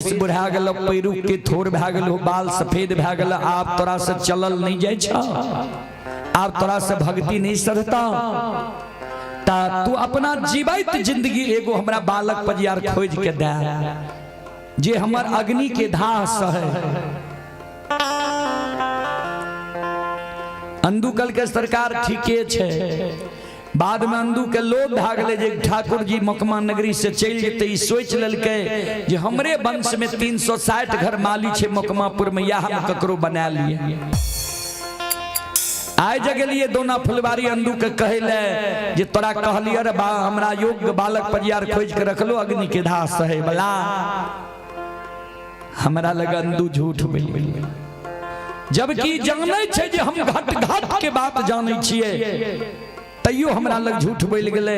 बुढ़ा गल पैरू के थोर भा गल बाल सफेद भा गल आप तोरा से चलल नहीं जाय छ आप तोरा से भक्ति नहीं सधता ता तू अपना जीवित जिंदगी एगो हमरा बालक पजियार खोज के दे जे हमर अग्नि के धाह सहे। अंदुकल के सरकार ठीके छे बाद में अंदू के लोभ भागले जे ठाकुर जी मकमा नगरी से चल जेते सोच ललके जे हमरे वंश में 360 घर माली छे मकमापुर में या हम ककरो बना लिए आय जगलिए दोना फुलवारी अंदू के कहले जे तोरा कहलिए रे बा हमरा योग्य बालक पजियार खोज के रखलो अग्नि के धाह सहे बला हमरा लगा अंदू झूठ बोल जबकि जाने छे जे हम घट घट के बात जाने छिए तैयो हमरा लग झूठ बोल गेले।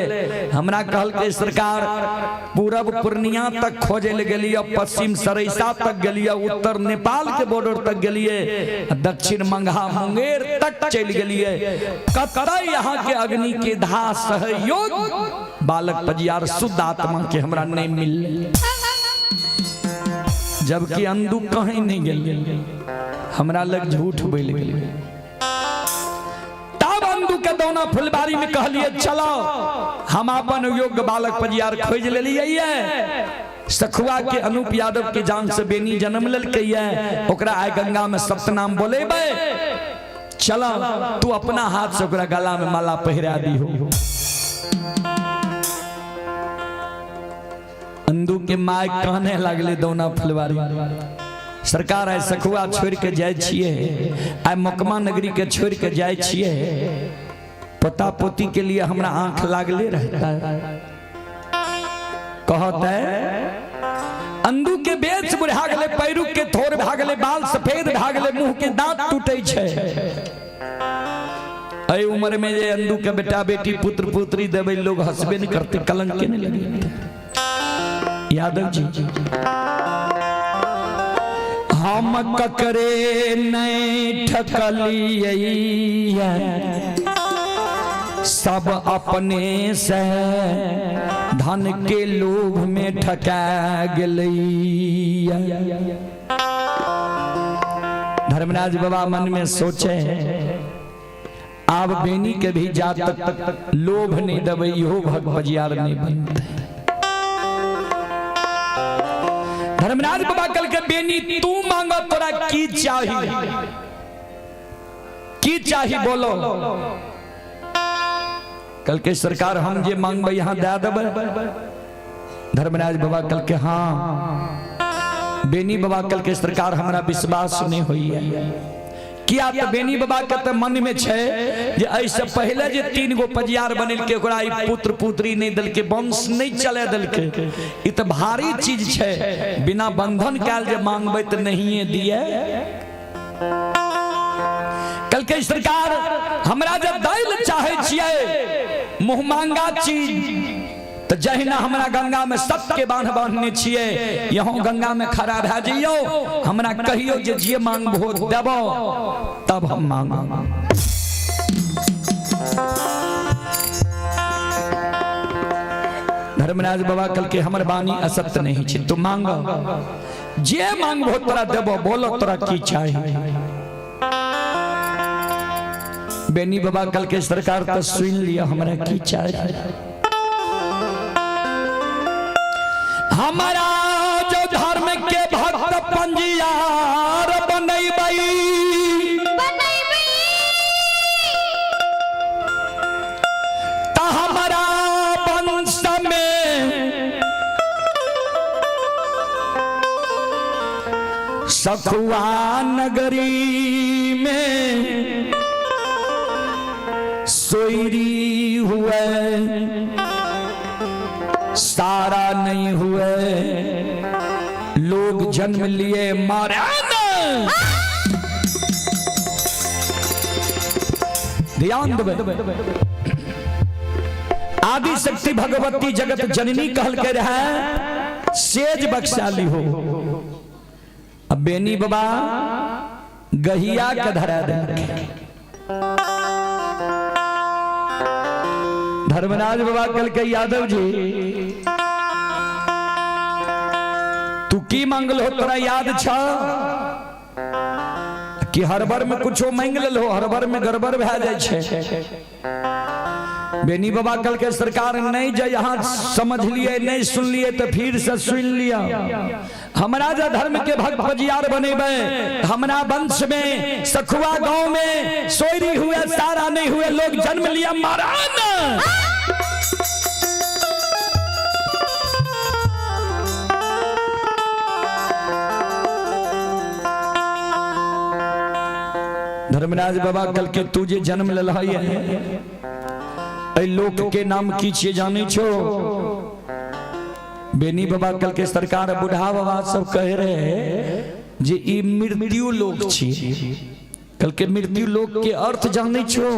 हमरा कहल के सरकार पूरब पूर्णिया तक खोजे ले गेलिए पश्चिम सरैसा तक गेलिए उत्तर नेपाल के बॉर्डर तक गेलिए दक्षिण मंगहा मुंगेर तक चल गेलिए कतई यहाँ के अग्नि के धाह सहयोग बालक पजियार शुद्ध आत्मा के हमरा नहीं मिल जबकि अंदू कहीं नहीं गेल हमरा लग झूठ बोल गेले। के दोना फुलबारी में कहलिए चलो हम अपन योग्य बालक पजियार खोज ले लिए सखुआ के अनूप यादव के जान से बेनी जन्म ललके ओकरा आय गंगा में सप्तनाम बोलेबे चलो तू अपना हाथ से ओकरा गला में माला पहिरा दी हो। अंदू के माय कहने लगले दोना फुलबारी सरकार आय सखुआ छोड़ के जाय छिए आय मकमा नगरी के छोड़ के जाय छिए पोता पोती के लिए हमरा आंख लागले रहता है कहता है अंदू के बेच बुढ़ा गले पैरू के थोर भा गले बाल सफेद भा गले मुंह के दांत टूटे छे अय उम्र में जे अंदू के बेटा बेटी पुत्र पुत्री देवे लोग हंसबे नहीं करते कलंक के नहीं लगे। यादव जी हम ककरे नहीं ठकलिए सब अपने से धन के लोभ में ठका गले। धर्मराज बाबा मन में सोचे आप बेनी के भी जात तक लोभ नहीं दबे हो भग पजियार नहीं बनते। धर्मराज बाबा कल के बेनी तू मांगो तोरा की चाहिए बोलो कल के सरकार हम जे मांगबे यहाँ दे देबे। धर्मराज बाबा कल के हाँ बेनी बाबा कल के सरकार हमरा विश्वास नहीं होई है किया तो बेनी बाबा के तो मन में छे जे ऐसे पहले जे 3 गो पजियार बनिल के ओकरा पुत्र पुत्री नहीं दल के वंश नहीं चले दल के इ तो भारी चीज छे बिना बंधन काल जे मांगबे तो नहीं दिए। कल के सरकार हमरा जब दैल चाहे छिए मुंह मांगा चीज तो जहिना हमरा गंगा में सबके बांध बांधने छिए यहाँ गंगा में खड़ा भा जइयो हमरा कहियो जे मांगबो देबो तब हम मांगब। धर्मराज बाबा कल के हमर बानी असत्य नहीं छे तू मांगो जे मांगबो तोरा देबो बोलो तोरा की चाहिए। बेनी बाबा कल के सरकार तो सुन लिया हमरा की चाहिए। हमारा जो धर्म के भक्त पंजियार बनैबई ता हमारा वंश में सखुआ नगरी में सोयरी हुए सारा नहीं हुए लोग जन्म लिए मारे ध्यान देवे आदि शक्ति भगवती जगत जननी कहल के रहे सेज बख्शाली हो। अब बेनी बाबा गहिया के धरा दे धर्मराज बाबा कल के यादव जी तू की की मांगल हो तोरा याद छ कि हर बार में कुछो मांग लो, हर बार में गड़बड़ भै जाय छे। बेनी बाबा कल के सरकार नहीं जो यहाँ समझ लिए नहीं सुन लिए तो फिर से सुन लिया। हमारा जो धर्म के भक्त बजियार बनेबे, हमारा वंश में सखुआ गांव में सोयरी हुए सारा नहीं हुए लोग जन्म लिया महाराज। धर्मराज बाबा कल के तुझे जन्म ललहाई लोक के नाम की छे जाने छो। बेनी बाबा कल के सरकार बुढ़ा बाबा सब कह रहे जे ई मृत्यु लोक छे। कल के मृत्यु लोक के अर्थ जाने छो।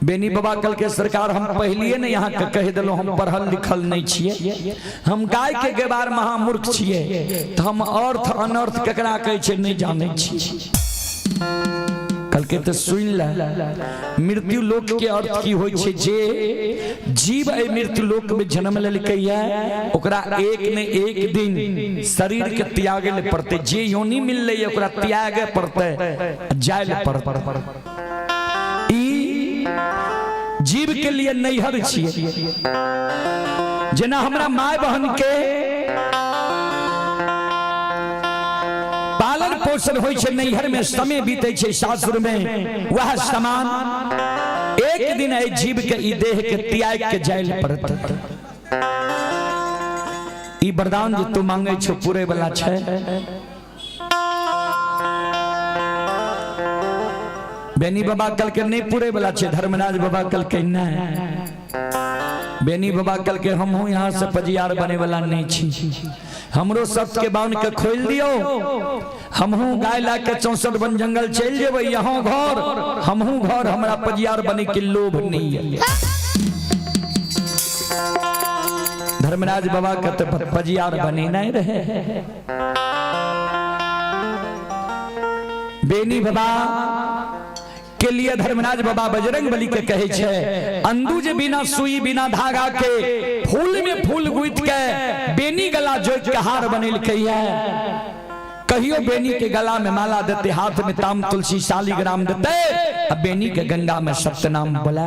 बेनी बाबा कल के सरकार हम पहलिए ने यहाँ के कह दिलो हम पढ़ल लिखल नहीं छिए, हम गाय के गेबार महामूर्ख छिए, तो हम अर्थ अनर्थ केकरा कहे छे नहीं जाने छिए। कल के तो सुन ला मृत्यु लोक के अर्थ की होय छे जे जीव ए मृत्यु लोक में जन्म लेलकै है ओकरा एक ने एक दिन शरीर के त्यागे ले पड़ते। जे योनि मिलले ओकरा त्यागे पड़ते, जाय ले पड़ते। ई जीव के लिए नैहर छिए। जेना हमरा माय बहन के पालन पोषण होय छे, नैहर में समय बीते छे सासुर में, वह समान एक दिन ए जीव के ई देह के त्याग के जाय पड़त। ई वरदान जो तू मांगे छो पूरे वाला छे। बेनी बाबा कल के नहीं पूरे वाला छे, धर्मराज बाबा कल के नहीं। बेनी बाबा कल के हम हूं यहाँ से पजियार बने वाला नहीं छी। हमरो सब के बांध के खोल दियो, हमहू गाय ला के 64 वन जंगल चल जेबे, यहाँ घर हमहू घर, हमरा पजियार बने के लोभ नहीं है। धर्मराज बाबा का तो पजियार बने नहीं रहे। बेनी बाबा के लिए धर्मराज बाबा बजरंग बली के कहे छे, अंदू जे बिना सुई बिना धागा के फूल में फूल गुथ के बेनी गला जोत के हार बनेल कहिए। कहियो बेनी के गला में माला देते, हाथ में ताम तुलसी शालीग्राम देते, अब बेनी के गंगा में सत्यनाम बुला।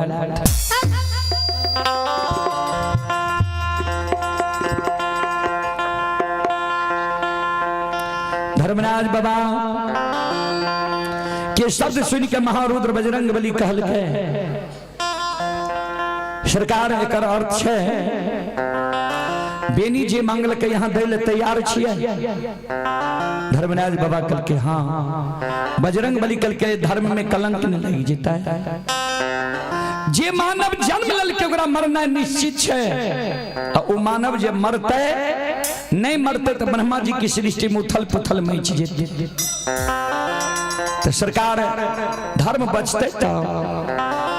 धर्मराज बाबा के शब्द सुन के महारुद्र बजरंग बली कहल के सरकार एकर अर्थ छे बेनी जे मांगल के यहाँ दै ले तैयार छिए। धर्मराज बाबा कल के हाँ, बजरंग बली कल के धर्म में कलंक न लग जेता है। जे मानव जन्म लेल के ओकरा मरना निश्चित छे, ओ मानव जे मरते नहीं मरते तो ब्रह्मा जी की सृष्टि में उथल पुथल मच जेते। तो सरकार धर्म बचते तो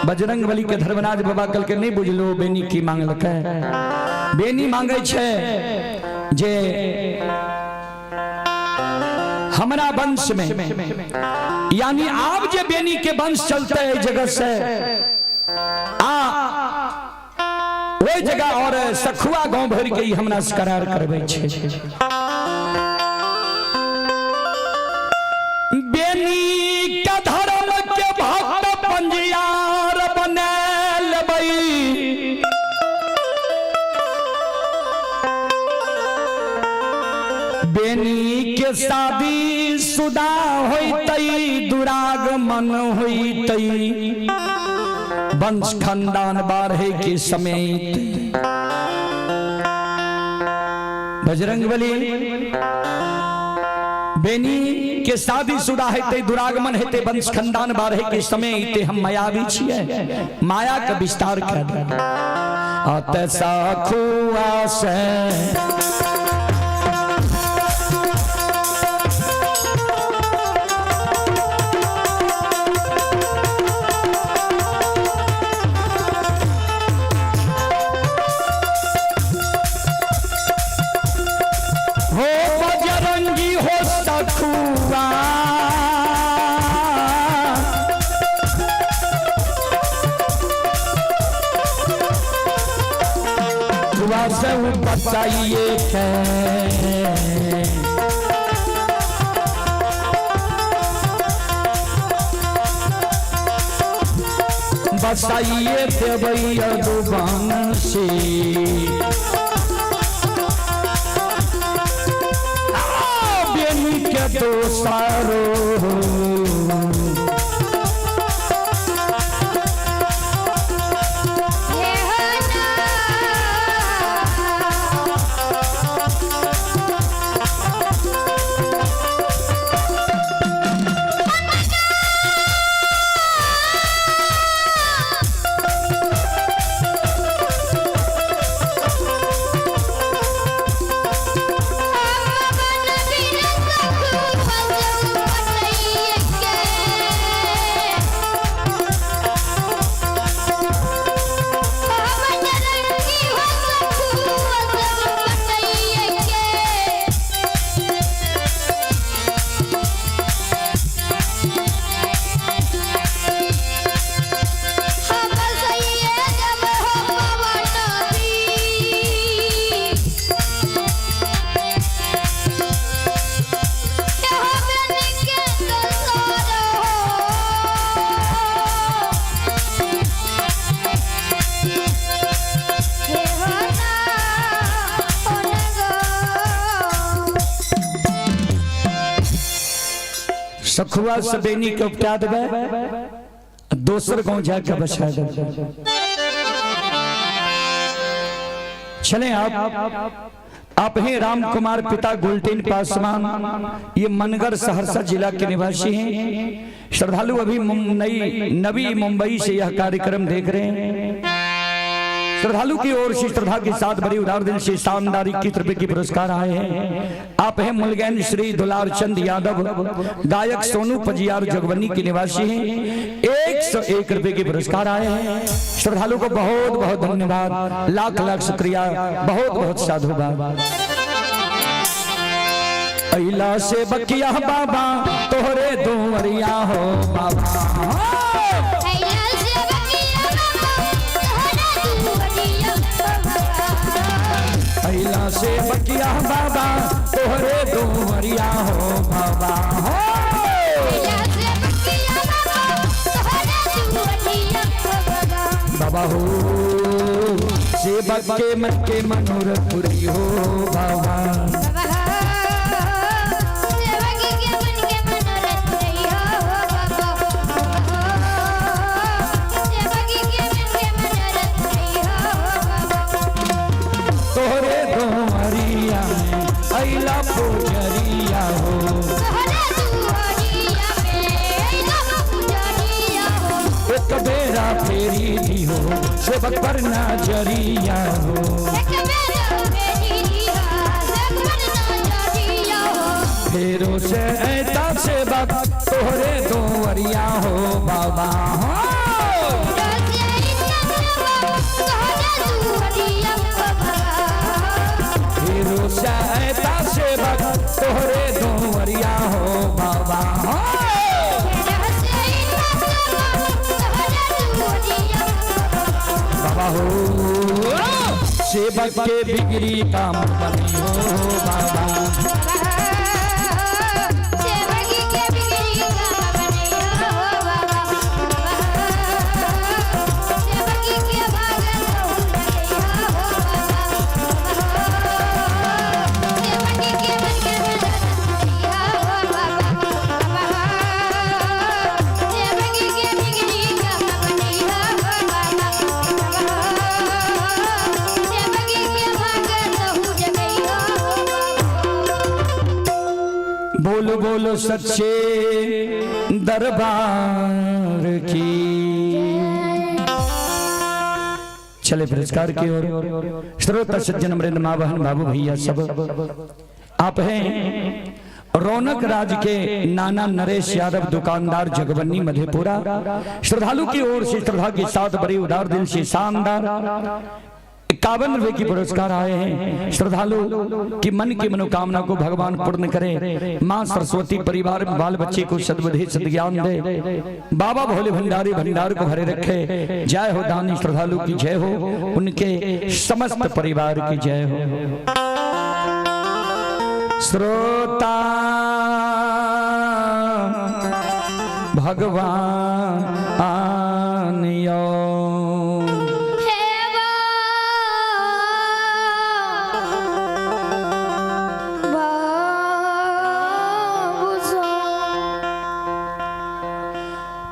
बजरंग बली के धर्मराज बाबा कल के नहीं बुझलो बेनी की मांगल के। बेनी मांगे छे जे हमारा वंश में, यानी आप जे बेनी के वंश चलते है जगह से वो जगह और सखुआ गांव भर के हमरा से करार करबे छे। बेनी का धर्म के भक्त पंजियार बनेल बई, बेनी के शादी शुदा होइतई, दुरागमन होइतई, वंश खानदान बाढ़े के समेत। बजरंग बली बेनी के शादी शुदा हेते, दुरागमन हेते, वंश खानदान बाढ़े के समय हम मायावी छिए, माया का विस्तार कर दे। अत सखुआ से बचाइए बसाइए देवैया दुबान से बेनी के तो सारो सखुआ सबेनी के उपटा देवे दोसर गांव जाके बसा देवे। चले आप हैं राम कुमार पिता गुलटेन पासवान, ये मनगर सहरसा जिला के निवासी हैं। श्रद्धालु अभी नवी मुंबई से यह कार्यक्रम देख रहे हैं। श्रद्धालु की ओर से श्रद्धा के साथ बड़ी उदार दिल से शानदार 21 रुपए की पुरस्कार आए हैं। आप हैं मुलगैन श्री दुलार चंद यादव, गायक सोनू पजियार जोगबनी के निवासी हैं। 101 रुपए के पुरस्कार आए हैं। श्रद्धालु को बहुत बहुत धन्यवाद, लाख लाख शुक्रिया, बहुत बहुत साधुवाद। अइला से बकिया बाबा तोहरे दोवरिया हो बाबा, अइला से बकिया बाबा तोहरे दोवरिया हो बाबा, बाबा हो सेवक के मन के मनोरथ पूरी हो बाबा, तोहरे दोवरिया अइला पुजरिया हो, एक बेरा फेरी दी हो सेवक पर नजरिया हो, फेरो से ऐता सेवक तोहरे दोवरिया हो बाबा, फेरो से ऐता सेवक तोहरे दोवरिया हो बाबा, बाबा हो सेवक के बिगड़ी काम बनी हो बाबा, बोलो बोलो सच्चे दरबार की। चले पुरस्कार की ओर। श्रोता सज्जन अमरेंद्र माँ बहन बाबू भैया सब आप हैं। रौनक राज के नाना नरेश यादव दुकानदार जगबन्नी मधेपुरा। श्रद्धालु की ओर से श्रद्धा के साथ बड़ी उदार दिल से शानदार 51 रुपए की पुरस्कार आए हैं। श्रद्धालु की मन की मनोकामना को भगवान पूर्ण करे। मां सरस्वती परिवार में बाल बच्चे को सद्बुद्धि सद्ज्ञान दे। बाबा भोले भंडारी भंडार को भरे रखे। जय हो दानी श्रद्धालु की जय हो, उनके समस्त परिवार की जय हो। श्रोता भगवान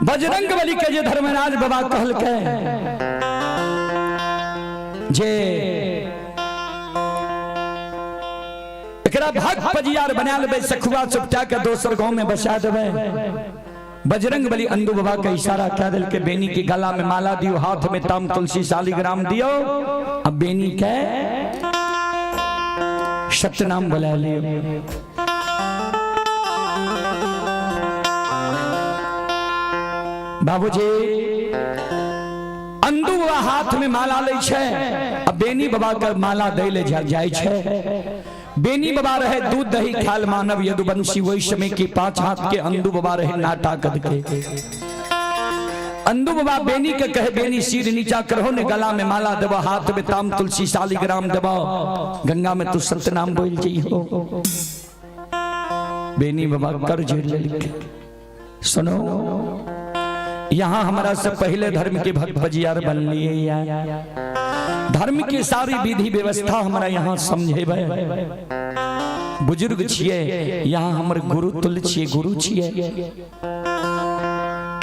बजरंग बली के जे धर्मराज बाबा कहल के जे एकरा भक्त पजियार बना लेबे सखुआ चुपटा के दोसर गांव में बसा देबे। बजरंग बली अंदू बाबा का इशारा कह दिल के बेनी के गला में माला दियो, हाथ में ताम तुलसी शालिग्राम दियो, अब बेनी के सत्य नाम बुला लियो। बाबूजी अंदू बाबा हाथ में माला ले छे, अब बेनी बाबा का माला दे ले जाय छे। बेनी बाबा रहे दूध दही ख्याल मानव यदुवंशी वही समय के 5 हाथ के अंदू बाबा रहे नाटा कद के। अंदू बाबा बेनी के कहे बेनी सिर नीचा करहो ने गला में माला देबा, हाथ में ताम तुलसी शालिग्राम देबा, गंगा में तू सत्य नाम बोल जइहो। बेनी बाबा कर जोड़ ले। सुनो यहाँ हमारा से पहले धर्म के भक्त भजियार बन लिए, धर्म की सारी विधि व्यवस्था हमारा यहाँ समझेबे। बुजुर्ग छिए यहाँ हमर गुरु तुल्य छिए, गुरु छिए।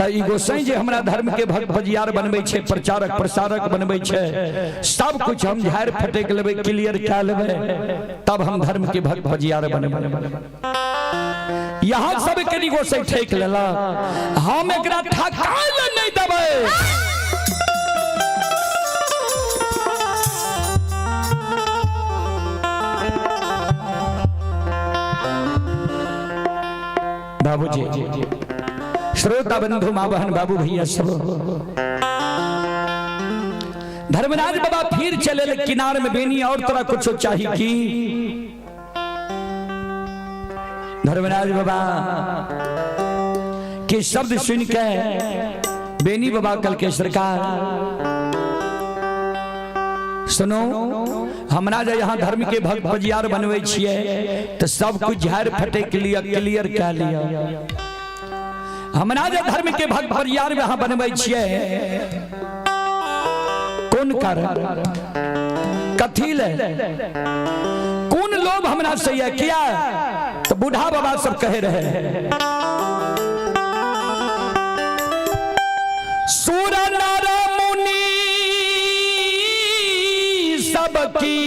ई गोसाई जे हमरा धर्म के भक्त भजियार बनबै छे, प्रचारक प्रसारक बनबै छे, सब कुछ हम झाड़ फटेक लेबै, क्लियर कऽ लेबै, तब हम धर्म के भक्त भजियार बनबै। यहाँ सब के गोसाई ठेक लेला, हम एकरा ठकाय नहीं देबै। बाबूजी, श्रोता बंधु माँ बहन बाबू भैया सब, धर्मराज बाबा फिर चले किनारे में। बेनी और तरह कुछ चाहिए कि धर्मराज बाबा के शब्द सुन के बेनी बाबा कल के सरकार सुनो, हमरा जो यहाँ धर्म के भक्त भजियार बनवे छिए तो सब कुछ झाड़ फटे के लिए क्लियर कह लिया। हमरा जो धर्म के भक्त भजियार यहाँ बनवे छिए कौन कारण कथी ले कौन लोभ हमरा से ये किया, तो बूढ़ा बाबा सब कहे रहे सूर नर मुनि सबकी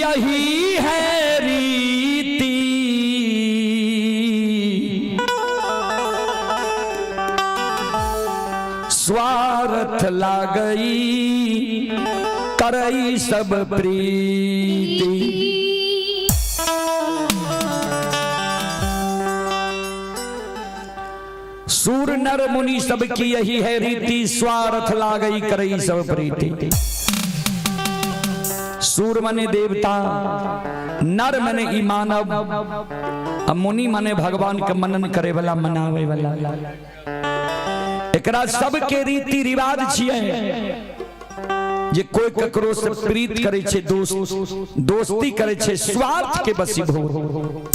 यही है रीति, स्वार्थ लागई करई सब प्रीति। सूर नर मुनि सबकी यही है रीति, स्वार्थ लागई करई सब प्रीति। सूर मने देवता, नर मने ई मानव, मुनि मने भगवान के मनन करे वाला, मनावे वाला। एकरा सबके रीति रिवाज छिए जे कोई ककरो से प्रीत करे छे, दोस्ती करे छे, स्वार्थ के बसीभूत।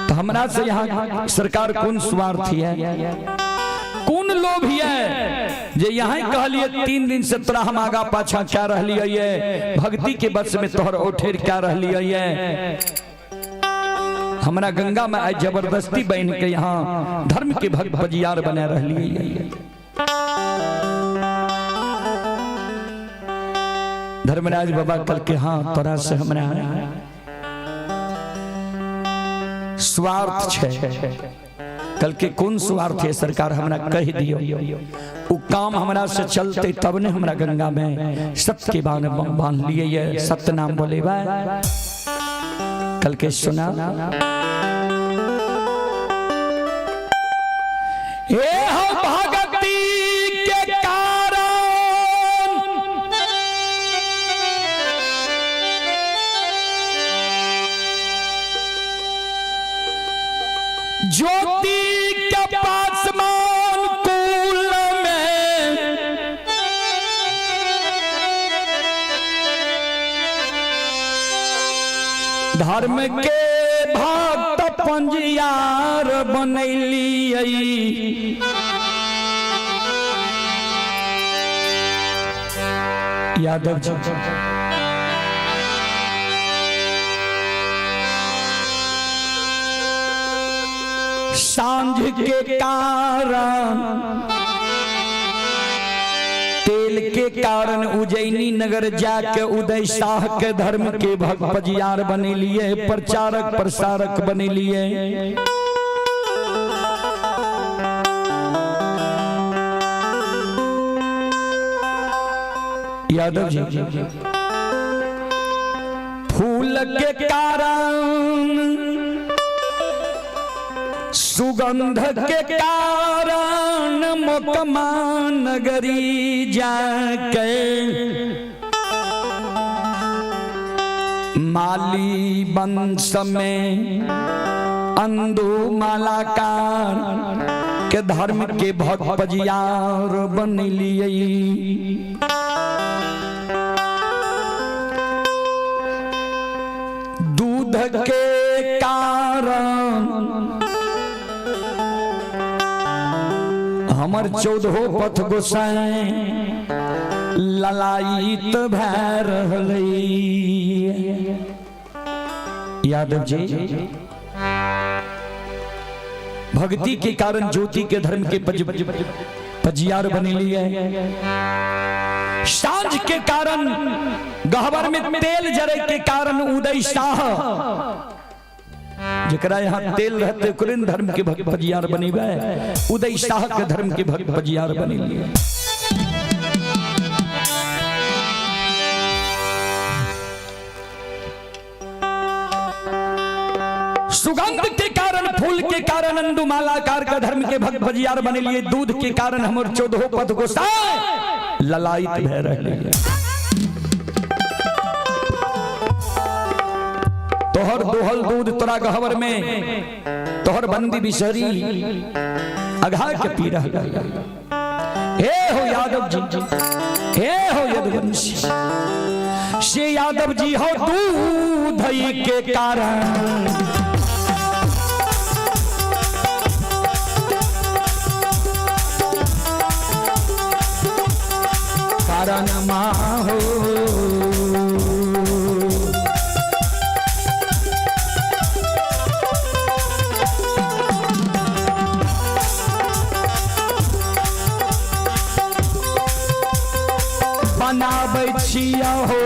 तो हमरा से यहाँ सरकार कौन स्वार्थी है, कौन लोभी है जे यहाँ कहलिए 3 दिन से तोरा हम आगा पाछा क्या रहलिए, भक्ति के बस में तोहर ओठेर क्या रहलिए। हमरा गंगा में आज जबरदस्ती बहन के यहाँ धर्म के भक्त भजियार बने रहलिए। धर्मराज बाबा कल के हाँ तोरा से हमरा स्वार्थ छे, कल के कौन स्वार्थ है सरकार हमरा कह दियो। उ काम हमरा से चलते तब ने हमरा गंगा में सत्य के बांध लिए, ये सत्य नाम बोले कल के सुना। ये हो भगती के कारण ज्योति के पासमान कुल में धर्म के भक्त पंजियार बनैलियै। यादव जी सांझ के कारण तेल के कारण उज्जैनी नगर जाके उदय शाह के धर्म के भक्त पजियार बने लिए, प्रचारक प्रसारक बने लिए। यादव जी फूल के कारण सुगंध के कारण मोकमा नगरी जाके माली वंश में अंधु मालाकार के धर्म के भक्त पजियार बन लिए। दूध के कारण हमर 14 पथ गोसाई ललायित भै रहलै। यादव जी भक्ति के कारण ज्योति के धर्म के पजियार बने लिए। सांझ के कारण गहवर में तेल जरे के कारण उदय शाह जरा यहाँ तेल रहते कुरिन धर्म के भक्त पजियार बने हुए, उदय शाह के धर्म के भक्त पजियार बने लिए। सुगंध के कारण फूल के कारण अंडुमालाकार का धर्म के भक्त पजियार बने लिए। दूध के कारण हमर 14 पथ गोसाई ललायित भै रहलै। तोहर दोहल दूध तोरा गहवर में तोहर बंदी बिसरी अघा के पी रहा। हे हो यादव जी, हे हो यदुवंशी, से यादव जी हो दूध के कारण कारण हो बनाबै छिया हो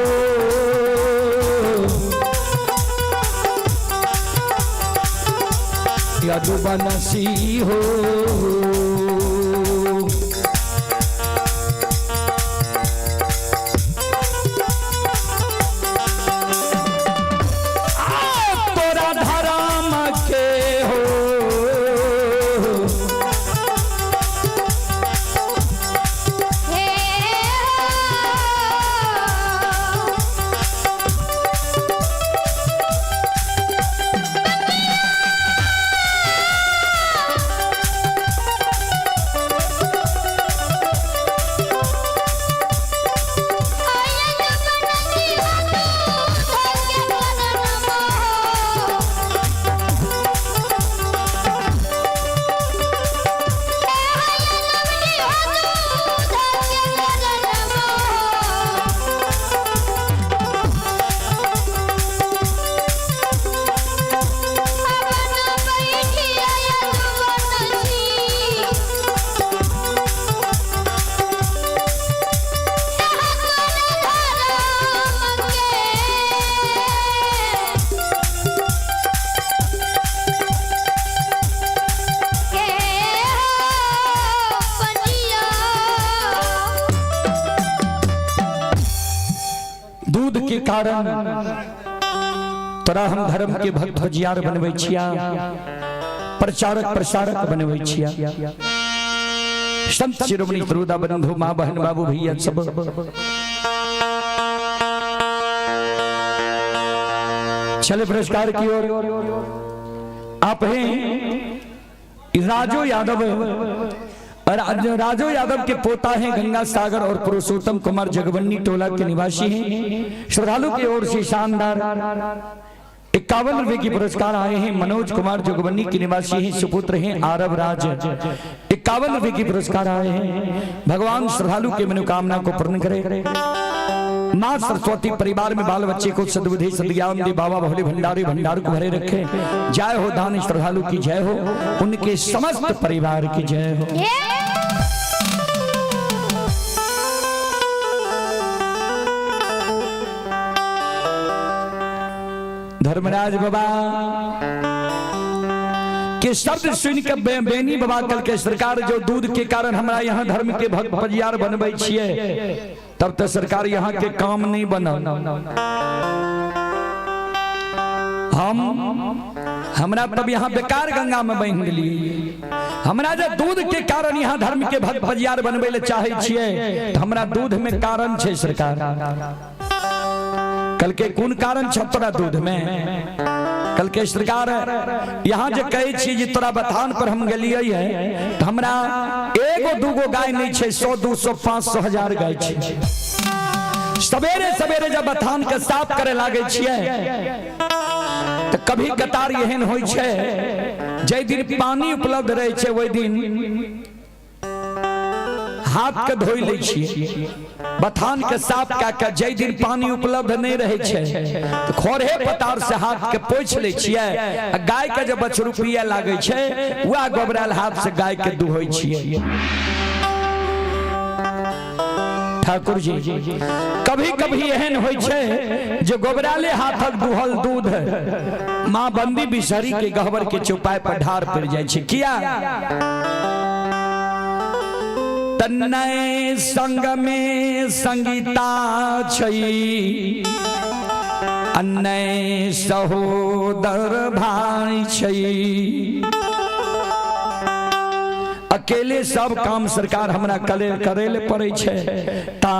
यदुवंशी हो। तोरा धर्म के हो के कारण तोरा हम धर्म के भक्त पजियार बनबै छिया, प्रचारक प्रसारक बनबै छिया। संत शिरोमणि तरुदा बंधु माँ बहन बाबू भैया सब चले पुरस्कार की ओर। आप हैं राजू यादव, राजू यादव के पोता हैं गंगा सागर और पुरुषोत्तम कुमार जगबन्नी टोला के निवासी हैं। श्रद्धालु की ओर से शानदार 51 रुपए की पुरस्कार आए हैं। मनोज कुमार जगबन्नी के निवासी हैं, सुपुत्र हैं आरव राज। 51 रुपए की पुरस्कार आए हैं। भगवान श्रद्धालु की मनोकामना को पूर्ण करे। माँ सरस्वती परिवार में बाल बच्चे को सद्बुद्धि सद्ज्ञान दे। बाबा भोले भंडारी भंडार को भरे रखे। जय हो दान श्रद्धालु की जय हो, उनके समस्त परिवार की जय हो। धर्मराज बाबा के शब्द सुन के बेनी बाबा कल के सरकार जो दूध के कारण हमारा यहाँ धर्म के भक्त पजियार बनबै छिए, तब तक सरकार यहाँ के काम नहीं बनल। हमरा तब यहाँ बेकार गंगा में बह गेली। हमरा जब दूध के कारण यहाँ धर्म के भक्त पजियार बनबै ले चाहे छिए, तो हमरा दूध में कारण छे सरकार। कल के कौन कारण छ तोरा दूध में? कल के सरकार यहाँ जो कहे छी जे तोरा बथान पर हम गेलिए है, तो हमरा एगो दूगो गाय नहीं छे, 100 200 500 1000 गाय छे। सवेरे सवेरे जब बथान के साफ करे लागे छिए, तो कभी कतार एहन होय छे जै दिन पानी उपलब्ध रहे छे ओइ दिन हाथ के धोई ले छिए। बथान के साफ के जै दिन पानी उपलब्ध नहीं रहे छे, तो खोरे पतार से हाथ के पोछ ले छिए। गाय के जब बछरू पिए लागे छे, वह गोबराल हाथ से गाय के दुहै छिए। ठाकुर जी कभी कभी एहन होय छे जो गोबराले हाथक दुहल दूध माँ बंदी बिसरी के गहबर के चौपाई पर ढार पड़ जाय छे। किया? तन्नय संग में संगीता छई, अन्नय सहोदर भाई छई। अकेले सब काम सरकार हमरा करे ले पड़े छे, ता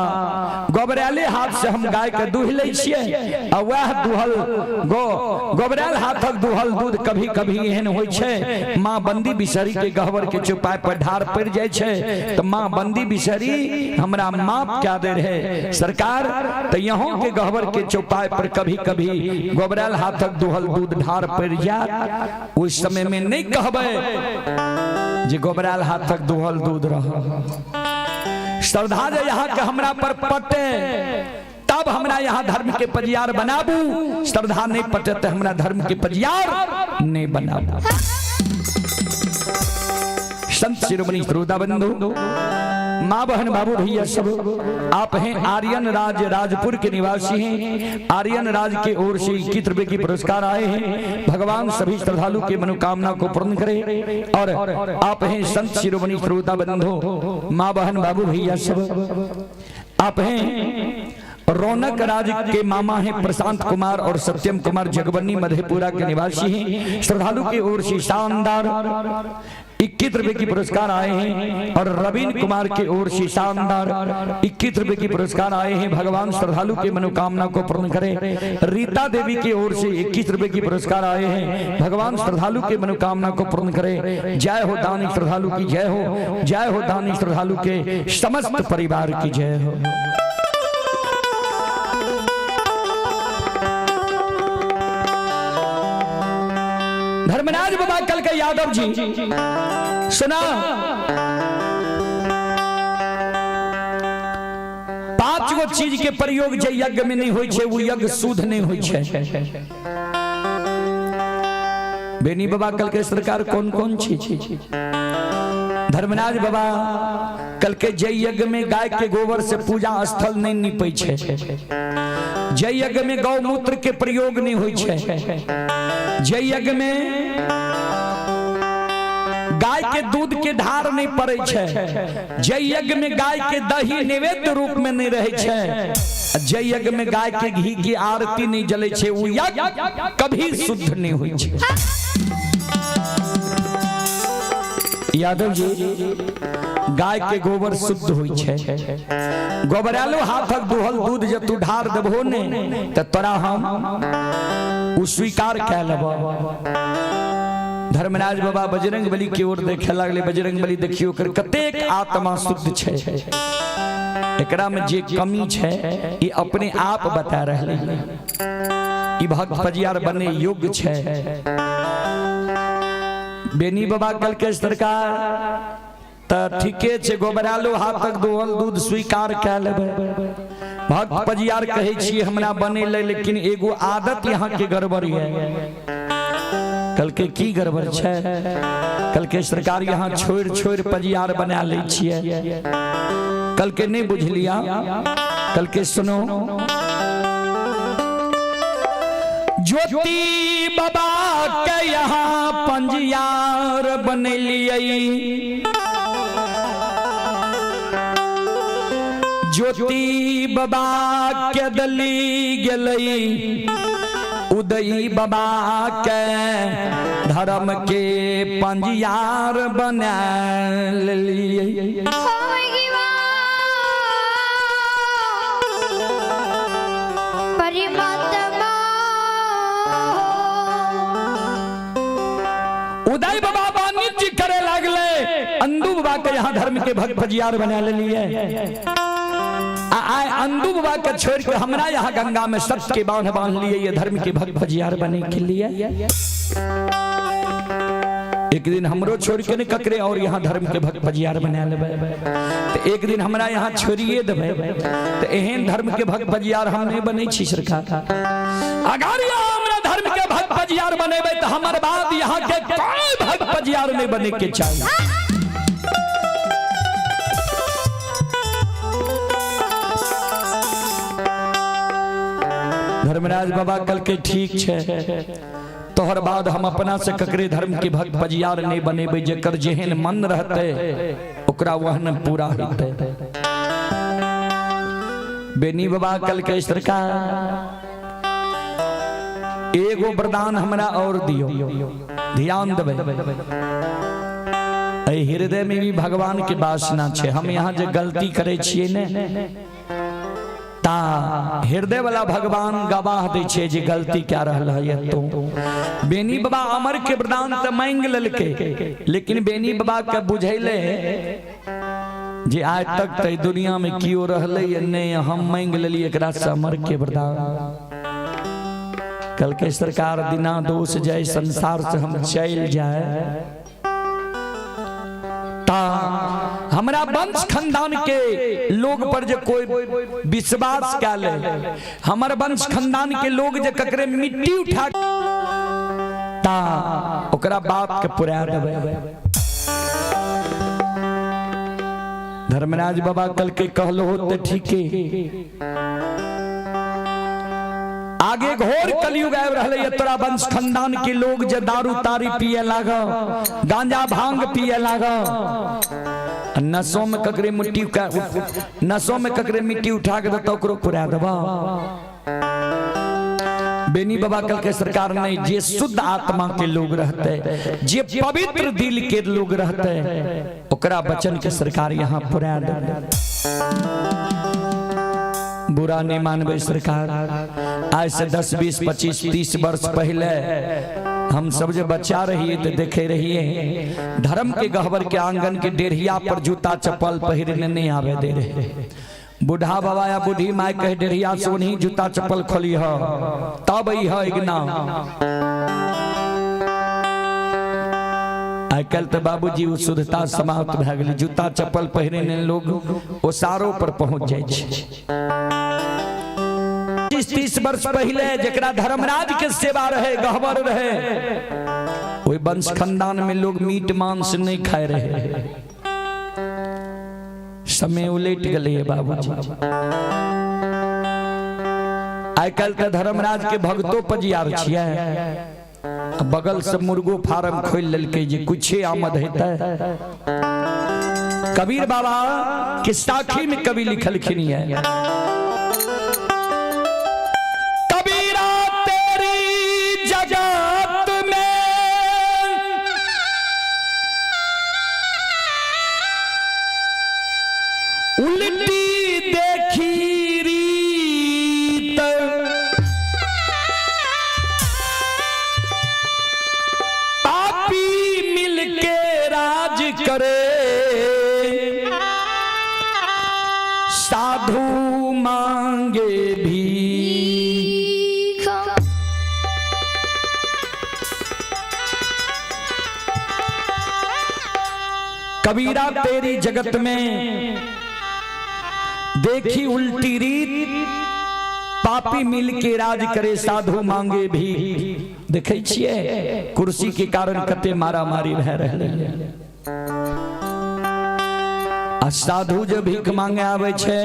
गोबराले हाथ से हम गाय के दूह ले छिए। आ वह दुहल गोबराल हाथक दुहल दूध कभी कभी एहन होय छे, माँ बंदी बिसरी के गहवर के चौपाई पर ढार पड़ जाय छे। तो माँ बंदी बिसरी हमरा माफ क्या दे रहे सरकार, तो यहाँ के गहवर के चौपाई पर कभी कभी गोबराल हाथक दुहल दूध ढार पड़ जाए। उस समय में नहीं कहबे जे गोबराल हाथक दुहल दूध रह। श्रद्धा जे यहाँ के हमरा पर पटे, तब हमरा यहाँ धर्म के पजियार बनाबू। श्रद्धा नहीं पटे तो हमरा धर्म के पजियार नहीं बनाबू। संत शिरोमणि श्रोता बंधु, माँ बहन बाबू भैया सब, आप हैं आर्यन राज राजपुर के निवासी हैं। आर्यन राज के ओर से 21 रुपए की पुरस्कार आए हैं। भगवान सभी श्रद्धालु की मनोकामना को पूर्ण करे। और आप हैं संत शिरोमणि श्रोता बंधु, माँ बहन बाबू भैया सब, आप हैं रौनक राज के मामा हैं प्रशांत कुमार और सत्यम कुमार जगबनी मधेपुरा के निवासी हैं। श्रद्धालु की ओर से शानदार 21 रुपए की पुरस्कार आए हैं। और रवीन कुमार की ओर से शानदार 21 रुपए की पुरस्कार आए हैं। भगवान श्रद्धालु की मनोकामना को पूर्ण करे। रीता देवी की ओर से 21 रुपए की पुरस्कार आए हैं। भगवान श्रद्धालु की मनोकामना को पूर्ण करे। जय हो दानी श्रद्धालु की जय हो, जय हो दानी श्रद्धालु के समस्त परिवार की जय हो। धर्मराज बाबा कल के यादव जी सुना, 5 गो चीज के प्रयोग जे यज्ञ में नहीं होय छे, वो यज्ञ शुद्ध नहीं होय छे। बेनी बाबा कल के सरकार कौन कौन चीज? धर्मराज बाबा कल के जय यज्ञ में गाय के गोबर से पूजा स्थल नहीं निपै छे। जय यज्ञ में गौमूत्र के प्रयोग नहीं होय छे। जय यज्ञ में गाय के दूध के धार नहीं पड़े छे। जय यज्ञ में गाय के दही नैवेद्य रूप में नहीं रहे छे। जय यज्ञ में गाय के घी की आरती नहीं जले छे। वो यज्ञ कभी शुद्ध नहीं हुई छे। यादव जी गाय के गोबर शुद्ध हुई छे। गोबरालो हाथक दुहल दूध जब तू ढार देबो ने, त तोरा हम उ स्वीकार कै लेबो। धर्मराज बाबा बजरंग बली की ओर देखे लगले। बजरंग बली देखियो कर कतेक आत्मा शुद्ध छे। एकरा में जे कमी छे ये अपने आप बता रहले। ई भक्त पजियार बने योग्य छे। बेनी बाबा कल के सरकार त ठीके छे, गोबरालो हाथक दुहल दूध स्वीकार कै लेबे। भक्त पजियार कहे छी हमरा बने ले, लेकिन एगो आदत यहाँ के गड़बड़ है। कल के की गड़बड़ है? कल के सरकार यहाँ छोड़ छोड़ पजियार बना ले छिए। कल के नहीं बुझलिया, कल के सुनो। ज्योति बाबा के यहाँ पंजियार बनलिए, ज्योति बाबा के दली गेलई, उदई बाबा के धर्म के पंजियार बना लिए। उदय बाबा वाणिज्य करे लगले, अंदू बाबा के यहाँ धर्म के भक्त पजियार बना लिए। आए अंदू बाबा के छोड़ के हमरा यहाँ गंगा में सत्य के बांध बांध लिए, ये धर्म के भक्त पजियार बने के लिए। एक दिन हमरो छोड़ के नहीं ककरे और यहाँ धर्म के भक्त पजियार बना लेबे, तो एक दिन हमरा यहाँ छोड़िए देबे, तो एहन धर्म के भक्त पजियार हम नहीं बने छी सरकार। अगर हमरा धर्म के भक्त पजियार बनेबे तो हमर बाद यहाँ के कोई भक्त पजियार नहीं बने के चाहिए। धर्मराज बाबा कल के ठीक है, तोहर बाद हम अपना से ककरे धर्म के भक्त पजियार नहीं बनेबे, जेकर जेहन मन रहते ओकरा वहन पूरा होते। बेनी बाबा कल के सरकार एगो वरदान हमरा और दियो, ध्यान देबे। हृदय में भी भगवान के वासना छे। हम यहाँ जो गलती करे छिए ने ता हृदय वाला भगवान गवाह दे छे जे गलती क्या रहल है। तो बेनी बाबा अमर के वरदान तो मांग ललके, लेकिन बेनी बाबा के बुझैले जे आज तक तो दुनिया में कियो रहले नहीं, हम मांग लेली एकरा से अमर के वरदान। कल के सरकार बिना दोष जाए संसार से हम चल जाए, ता हमरा वंश खानदान के लोग पर जो कोई विश्वास क्या ले, हमारे वंश खानदान के लोग जो ककरे मिट्टी उठा ता ओकरा बाप के पुरा देबे। धर्मराज बाबा कल के कहलो तो ठीक है। आगे घोर कलयुग आब रहले, तोरा वंश खानदान के लोग जे दारू तारी पिए लागा, गांजा भांग पिए लागा, नसों में ककरे मिट्टी नसों में ककरे मिट्टी उठा के तो ओकरो पुरा देबा। बेनी बाबा कल के सरकार नहीं, जे शुद्ध आत्मा के लोग रहते, जे पवित्र दिल के लोग रहते, ओकरा वचन के सरकार यहाँ पुरा दे। बुरा नहीं मानबे सरकार। आज से 10, 20, 25, 30 वर्ष पहले हम सब जो बच्चा रहिए तो देखे रहिए धर्म के गहवर के आंगन के डेढ़िया पर जूता चप्पल पहिरने नहीं आवे दे रहे। बूढ़ा बाबा या बूढ़ी माई कहे डेढ़िया से उन्हीं जूता चप्पल खोली है तब इगना। आई कल तो बाबूजी शुद्धता समाप्त भ गई, जूता चप्पल पहिरने लोग ओसारो पर पहुंच जाए। 30 वर्ष पहले जकरा धर्मराज के सेवा रहे, गहवर रहे, वही वंश खानदान में लोग मीट मांस नहीं खाए रहे। समय उलट गए बाबूजी। आई कल तो धर्मराज के भक्तों पजियार छिए, बगल से मुर्गो फार्म खोल ललके जे कुछ आमद हेता। कबीर बाबा के साखी में कवि लिखलखिन है, कबीरा तेरी जगत में उल्टी देखी रीत, पापी मिलके राज करे, साधु मांगे भीख। कबीरा तेरी जगत में देखी उल्टी रीत पापी मिल के राज करे साधु मांगे भी। देखे छिए कुर्सी के कारण कते मारा मारी भय रहले आ साधु जो भीख मांगे आवे छे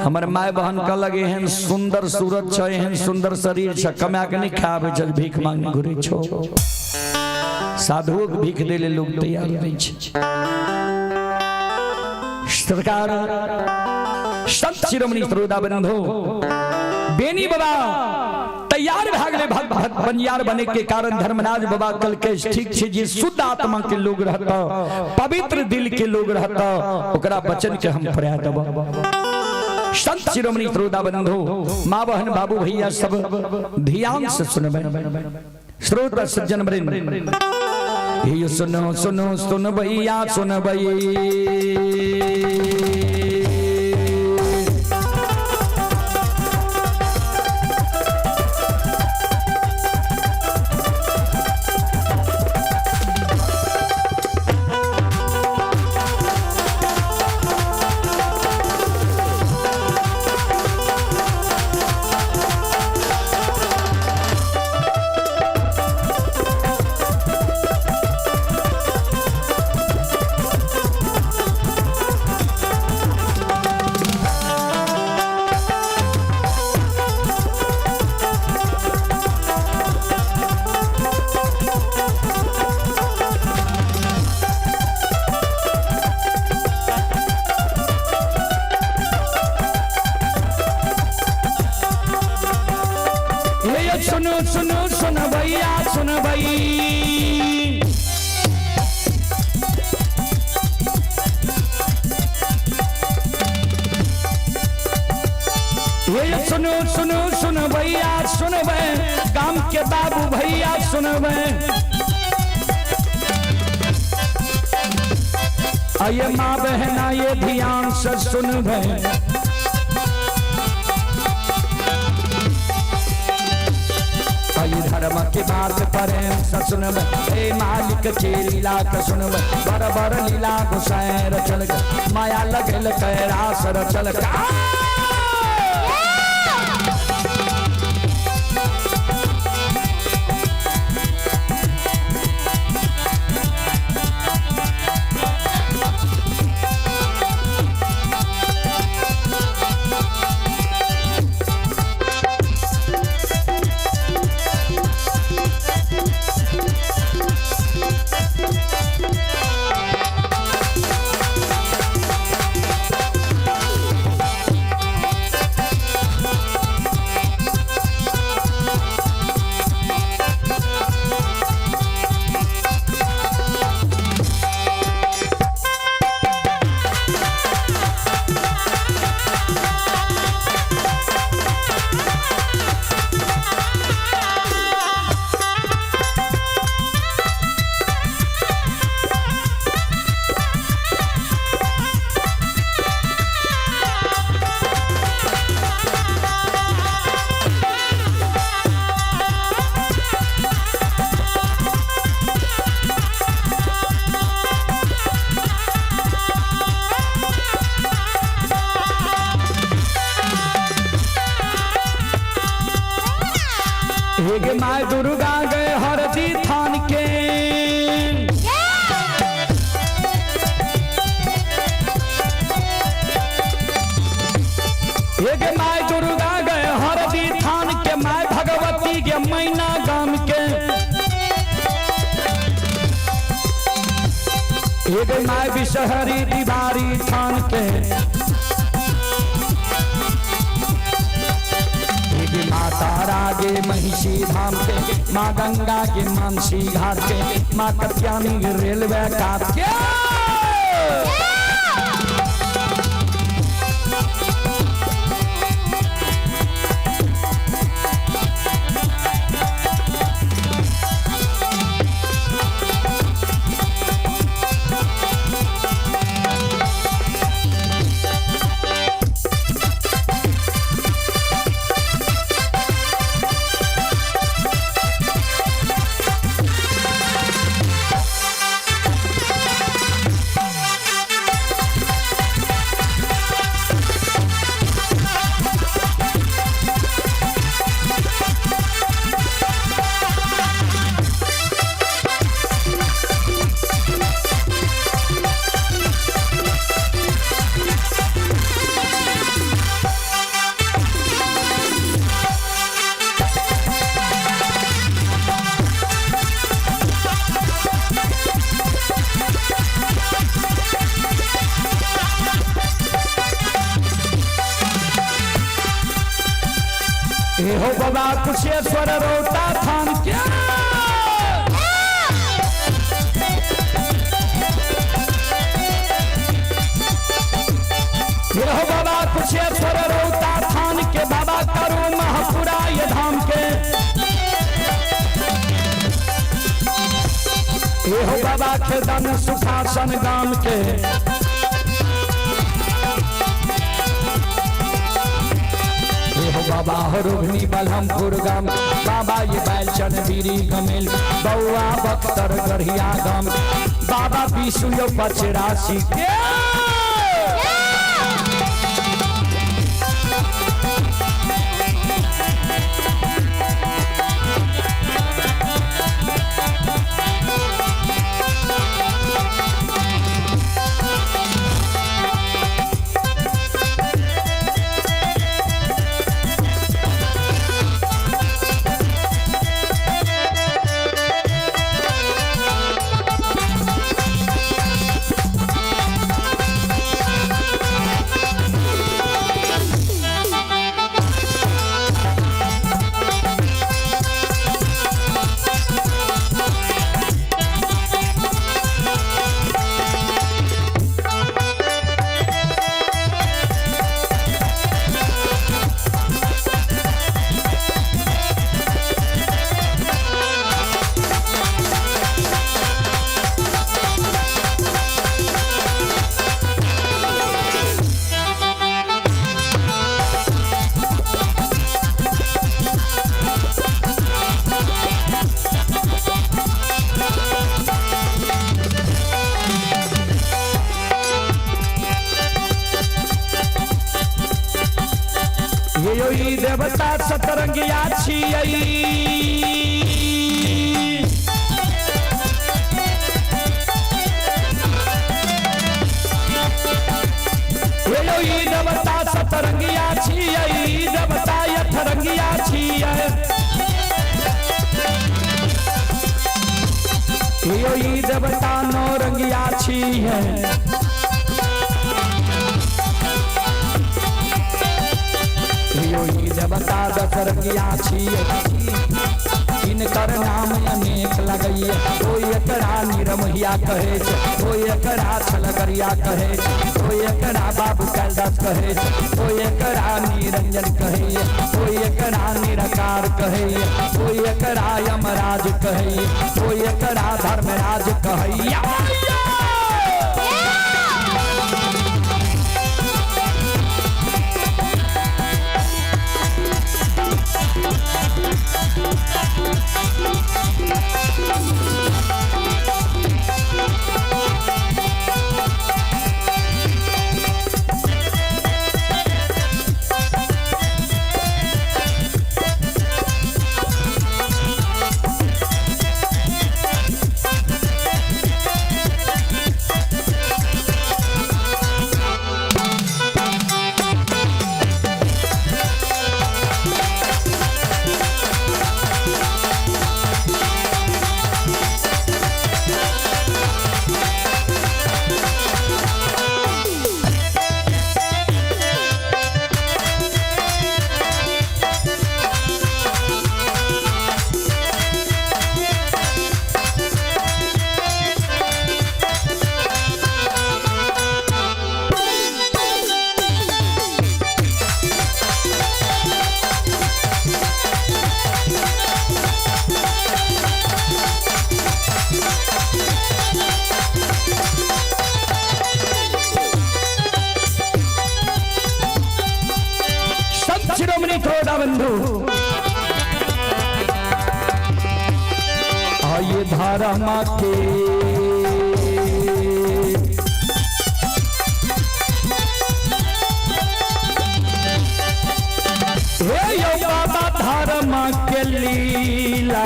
हमर माय बहन का लगे हन सुंदर सूरत छ एहन सुंदर शरीर छ कमा के नहीं खावे छ भीख मांगे घुरे छो साधु के भीख देले लोग तैयार नहीं छ। सरकार संत शिरोमणि सरोदा बंधु बेनी बाबा तैयार भ गेले भक्त बनियार बने के कारण धर्मराज बाबा कल के ठीक छे जे शुद्ध आत्मा के लोग रहता पवित्र दिल के लोग रहता ओकरा वचन के हम पर्याय देब। संत शिरोमणि सरोदा बंधु मां बहन बाबू भैया सब ध्यान से सुनबे श्रोता सज्जन वृंद ये सुनो सुनो सुन भैया सुन भैया सुनो सुनो सुन भैया सुन भई ये सुनो सुनो सुन भैया सुन भै गांव के बाबू भैया सुन भै आये माँ बहना ये ध्यान से सुन भै धर्म की बात प्रेम से सुनब हे मालिक के लीला के सुनब बर बर लीला घुसैर चल माया लगल कैरास रचल माय दुर्गा गए हरदी थान के एक माय दुर्गा गए हरदी थान के माय भगवती के मैना गाम के एक माय विषहरी दीवारी थान के माता रागे महिषी धाम के माँ गंगा के मानसी घाट के माँ कत्यानी रेलवे काट के हे हो बाबा कुशेश्वर रोता थान क्या हे हो बाबा कुशेश्वर रोता थान के बाबा करू महापुरा ये धाम के हे हो बाबा खेदन सुखासन गाम के बाबा हो रोहिणी बलहमपुर गाम बाबा ये बैलचन बीरी गमेल बउआ बख्तर गढ़िया गाम बाबा विष्णु यो पचरासी के देवता सतरंगिया छियै देवता सतरंगिया छियै देवता यथरंगिया छियै देवता नौरंगिया छियै देवता दशरंगिया छियै इनकर नाम अनेक लगैया कोई एकरा निरमहिया कहे छै कोई एकरा छलगरिया कहे छै कोई एकरा बाबू कैलाश कहे छै कोई एकरा निरंजन कहे कोई एकरा निराकार कहे कोई एकरा यमराज कहे कोई एकरा धर्मराज कहे बंधु आइए धारा माँ के हे यो बाबा धारा माँ के लीला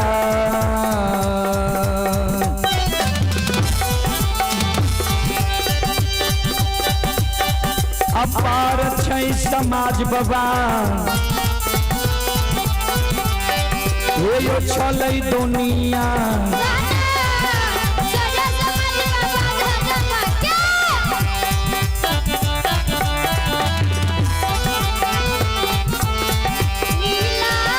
अपार छै समाज बाबा यो चलै दुनिया लीला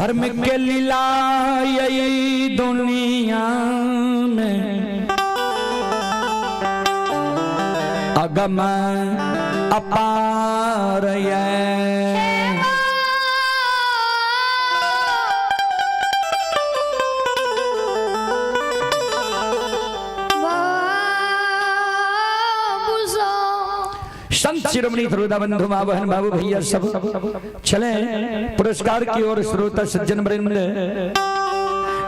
धर्म के लीला यही दुनिया में अगम अपार संत शिरोमणि श्रोता बंधु माँ बहन बाबू भैया सब चले पुरस्कार की ओर श्रोता सज्जन वृंद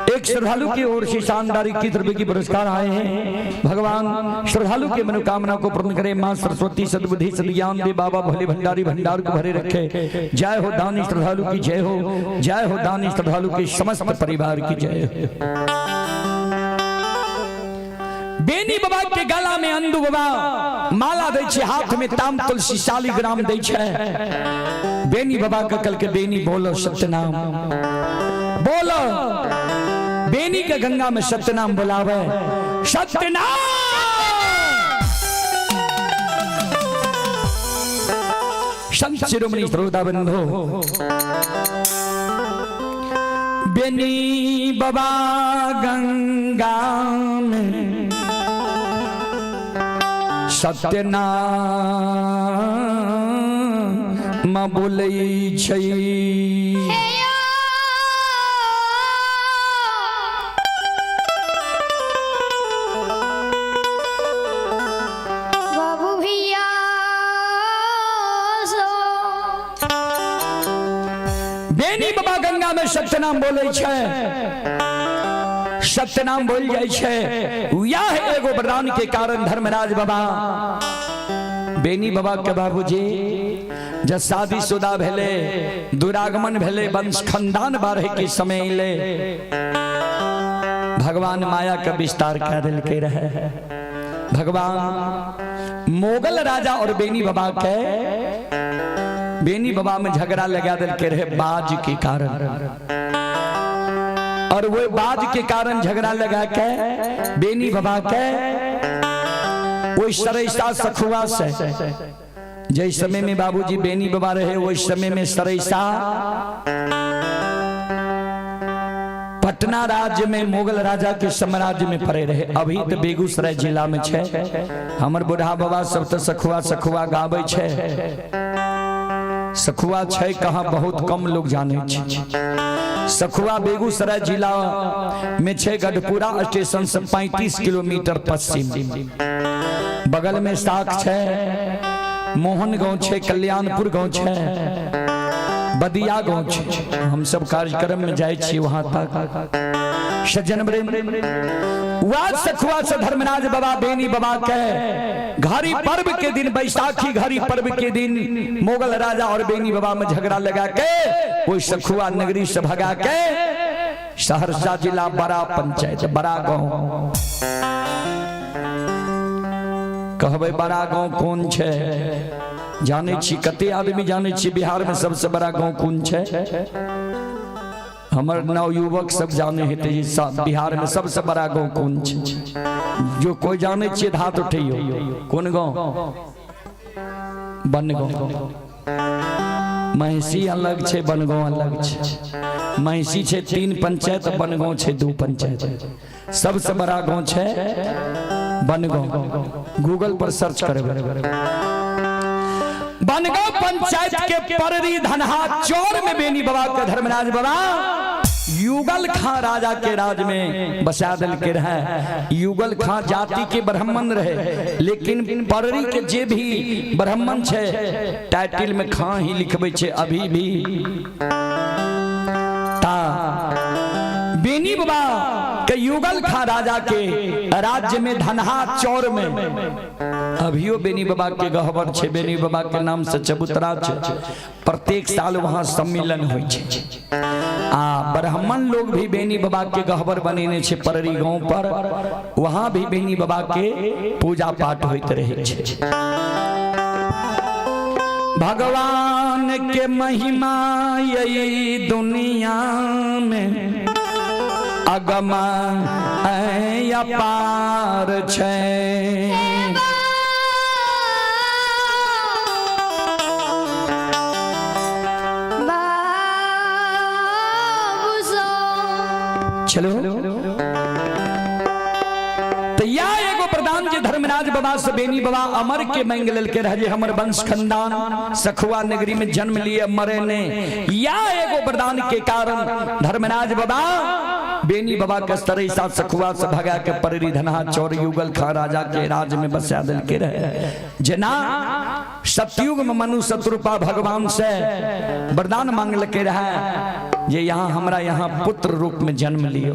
एक श्रद्धालु की ओर से शानदार 21 रुपए की पुरस्कार आए हैं। भगवान श्रद्धालु की मनोकामना को पूर्ण करे। माँ सरस्वती सद्बुद्धि सद्ज्ञान दे। बाबा भोले भंडारी भंडार को भरे रखे। जय हो दानी श्रद्धालु की जय हो। जय हो दानी श्रद्धालु के समस्त परिवार की जय हो। बेनी बाबा के गला में अंधु बाबा माला दे छे, हाथ में ताम तुलसी शालिग्राम दे छे। बेनी बाबा का कल के बेनी बोलो सत्यनाम बोलो। बेनी के गंगा में सत्यनाम बोलावे सत्यनाम। संत शिरोमणि श्रोता बंधु बेनी बाबा गंगा में सत्यनाम बोलै छै। बाबू भैया बेनी बाबा गंगा में सत्यनाम बोलै छै। सत्यनाम बोल जाय छे। यह एगो वरदान के कारण धर्मराज बाबा बेनी बाबा के बाबूजी जब शादीशुदा भेले, दुरागमन भेले, वंश खानदान बारहे के समय ले भगवान माया का विस्तार कर दिल के रहे। भगवान मोगल राजा और बेनी बाबा के बेनी बाबा में झगड़ा लगा दिल के रहे बाज के कारण। और वो बाज के कारण झगड़ा लगा के बेनी बाबा के वो सरैसा सखुआ से जिस समय में बाबूजी बेनी बाबा रहे उस समय में सरैसा पटना राज्य में मुगल राजा के साम्राज्य में पड़े रहे। अभी तो बेगूसराय जिला में छे। हमर बूढ़ा बाबा सब तो सखुआ सखुआ गावे छे। सखुआ छे कहाँ बहुत कम लोग जाने छे। सखुआ बेगूसराय जिला में छे। गढ़पुरा स्टेशन से 35 किलोमीटर पश्चिम। बगल में साख छे, मोहन गांव छे, कल्याणपुर गांव छे, बदिया गांव छे। हम सब कार्यक्रम में जाए छी वहां तक। सज्जन वृंद सखुआ से धर्मराज बाबा बेनी बाबा के घड़ी पर्व के दिन, बैसाखी घड़ी पर्व के दिन मुगल राजा और बेनी बाबा में झगड़ा लगा के वो सखुआ नगरी से भगा के सहरसा जिला बड़ा पंचायत बड़ा गांव कहबे। बड़ा गांव कौन छे जाने छी? कते आदमी जाने छी बिहार में सबसे बड़ा गांव कौन छे? हमर नवयुवक सब जाने हेते बिहार में सबसे बड़ा गांव कौन छे? जो कोई जाने छी हाथ उठैयो। कौन गांव? बनगांव। महिषी अलग छे, बनगांव अलग छे। महिषी छे 3 पंचायत, बनगांव छे 2 पंचायत। सबसे बड़ा गांव छे बनगांव। गूगल पर सर्च करबे। बनगांव पंचायत के पररी धनहा चौर में बेनी बाबा के धर्मराज बाबा युगल खां राजा के राज में बसा दिल के रहे। युगल खां जाति के ब्राह्मण रहे, लेकिन पररी के जे भी ब्राह्मण छे टाइटल में खां ही लिखबे छे अभी भी। ता बेनी बाबा के युगल खां राजा के राज्य में धनहा चौर में अभियो बेनी बाबा के गहवर छे। बेनी बाबा के नाम से चबूतरा छे। प्रत्येक साल वहां सम्मेलन होय छे। ब्राह्मण लोग भी बेनी बाबा के गहवर बनेने छे पररी गांव पर। वहां भी बेनी बाबा के पूजा पाठ होते रहे छे। भगवान के महिमा यही दुनिया में अगम अपार छे। चलो तो या एगो प्रधान जी धर्मराज बाबा से बेनी बाबा अमर के मांग ललके रह हमर वंश खंडान सखुआ नगरी में जन्म लिए मरे ने या एगो प्रधान के कारण धर्मराज बाबा बेनी बाबा के स्तरे साथ सखुआ से भगा के पररी धनहा चौर युगल खा राजा के राज में बसा दल के रहे जना सतयुग में मनु शत्रुपा भगवान से वरदान मांग लके रहे जे यहाँ हमरा यहाँ पुत्र रूप में जन्म लियो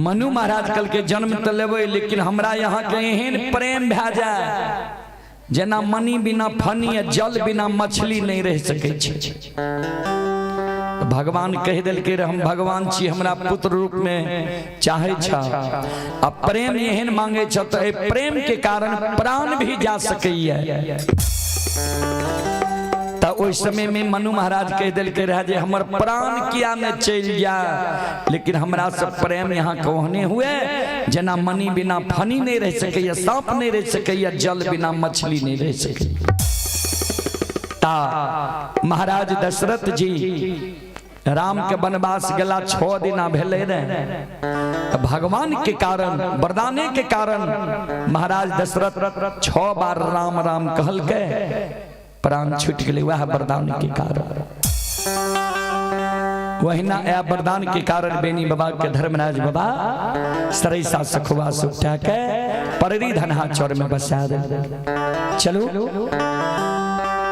मनु महाराज कल के जन्म तो लेवे लेकिन हमरा यहाँ के एहन प्रेम भै जाए जना मनी बिना फनी जल बिना मछली नहीं रह सके भगवान कह दिल के हम भगवान छी हमरा पुत्र रूप में चाहे छा अब प्रेम एहन मांगे छ तो प्रेम के कारण प्राण भी जा सकैया उस समय में मनु महाराज कह दिल के रह जे हमर प्राण किया न चल जा लेकिन हमरा सब प्रेम यहाँ कहने हुए जना मनी बिना फनी नहीं रह सके या सांप नहीं रह सके या जल बिना मछली नहीं रह सके ता महाराज दशरथ जी राम के वनवास गला 6 दिन भेले रहे भगवान के कारण वरदाने के कारण महाराज दशरथ 6 बार राम राम कहल के प्राण छूट गए वह वरदान के कारण वही ना या वरदान के कारण बेनी बाबा के धर्मराज बाबा सरैसा सखुआ से उठा के पररी धनहा चौर में बसा दे चलो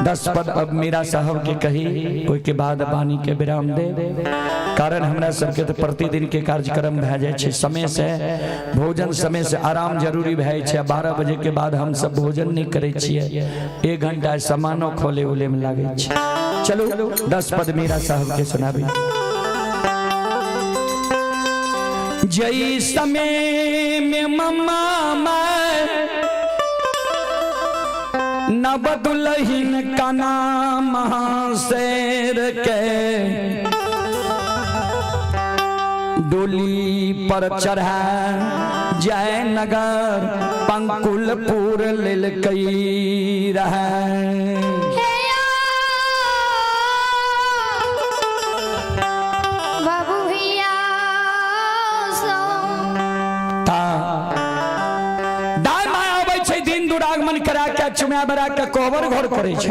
10 पद अब मीरा साहब के कही कोई के बाद बानी के विराम दे कारण हमरा सबके तो प्रतिदिन के कार्यक्रम भै जाए छे समय से भोजन समय से आराम जरूरी भै छे 12 बजे के बाद हम सब भोजन नहीं करे छिए 1 घंटा सामानो खोले उले में लागे छे चलो 10 पद मीरा साहब के सुनाबी जई समय में मम्मा मैं न बदुलहीन का नाम महाशेर के डोली पर चढ़ा जय नगर पंकुलपुर लेल कई रहे चुम्या बरा के कोबर घर करे छे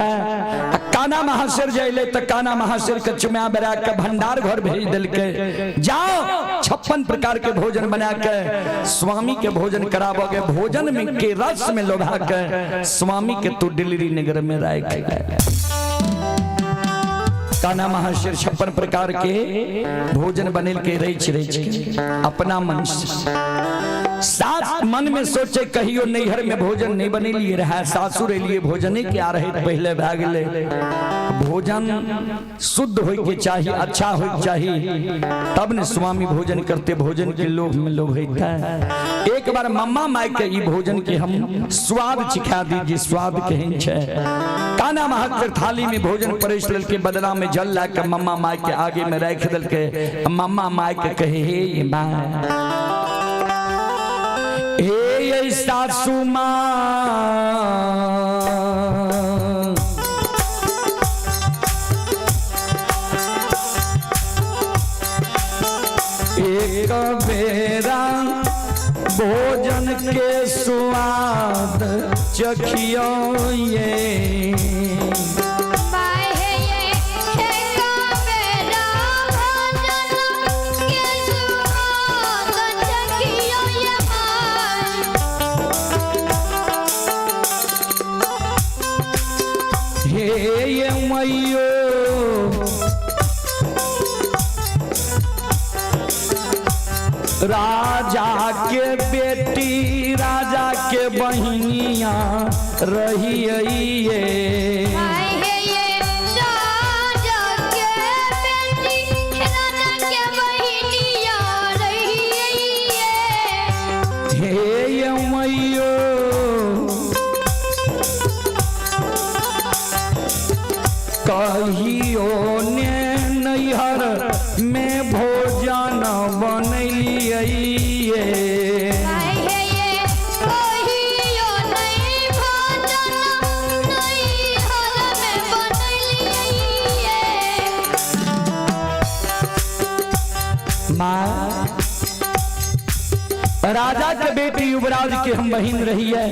काना महाशेर जइले त काना महाशेर के चुम्या बरा के भंडार घर भेज दिल के जाओ 56 प्रकार के भोजन बना के स्वामी के भोजन कराबोगे भोजन में के रस में लोभा के स्वामी के तू दिल्ली नगर में रख काना महाशेर 56 प्रकार के भोजन बनेल के रही अपना मन सास मन में सोचे कहियो नैहर में भोजन नहीं बने लिए रहा सासुर लिए भोजन के आ रहे पहले भाग ले भोजन शुद्ध हो के चाहिए अच्छा हो चाहिए तब ने स्वामी भोजन करते भोजन के लोभ में लोभ होता है एक बार मम्मा माई के ई भोजन के हम स्वाद चिखा दीजिए स्वाद केहन छे काना महाशेर थाली में भोजन परोस लेल के बदला में जल ला के मम्मा माई के आगे में रख दिल के मम्मा माई के कहे हे माँ हे सासू माँ एक बेरा भोजन के स्वाद चखियो ये राजा के बेटी राजा के बहिनिया रही हे मैयो कहियो ने नैहर में भोजन बनैलिए राजा के बेटी युवराज के हम बहिन रही है,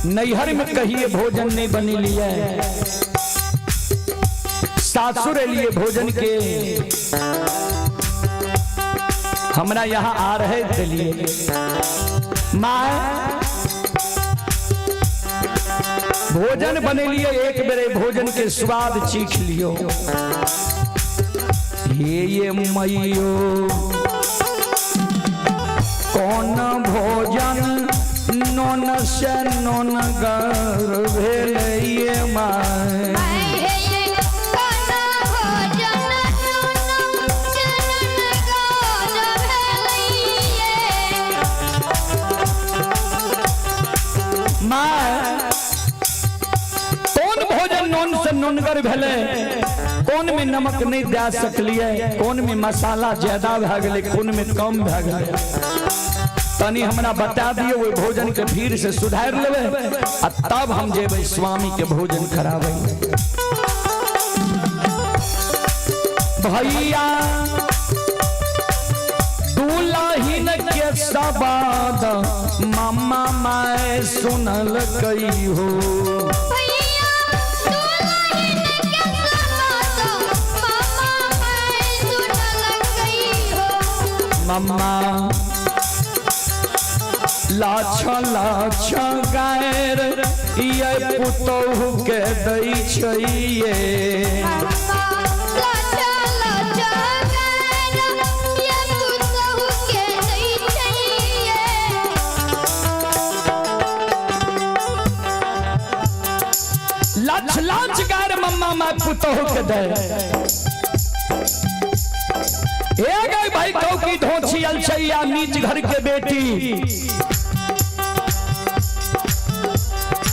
नैहर में कहिए भोजन नहीं बनी लिया, सासुर लिए भोजन के हमरा यहाँ आ रहे थे लिए माँ भोजन बने लिए, एक बेरे भोजन के स्वाद चीख लियो। ये मैयो कौन भोजन नोन से नोन गर भेल ये माँ नोनगर भेले, कौन में नमक नहीं दे सकलिए, कौन में मसाला ज्यादा भे गए, कौन में कम भे गए, तनी हमरा बता दियो, वो भोजन के भीड़ से सुधार लेवे, तब हम जेबे स्वामी के भोजन करावे। भैया दुल्हिन के सबाद मामा मैं सुनल कई हो, मम्मा लाछा लाछा गायर ये पुतोहू के दै छिए, लाछ लाछ गायर मम्मा मैं पुतोहू के दे। गई भाई की धोछी अलछैया नीच घर के बेटी,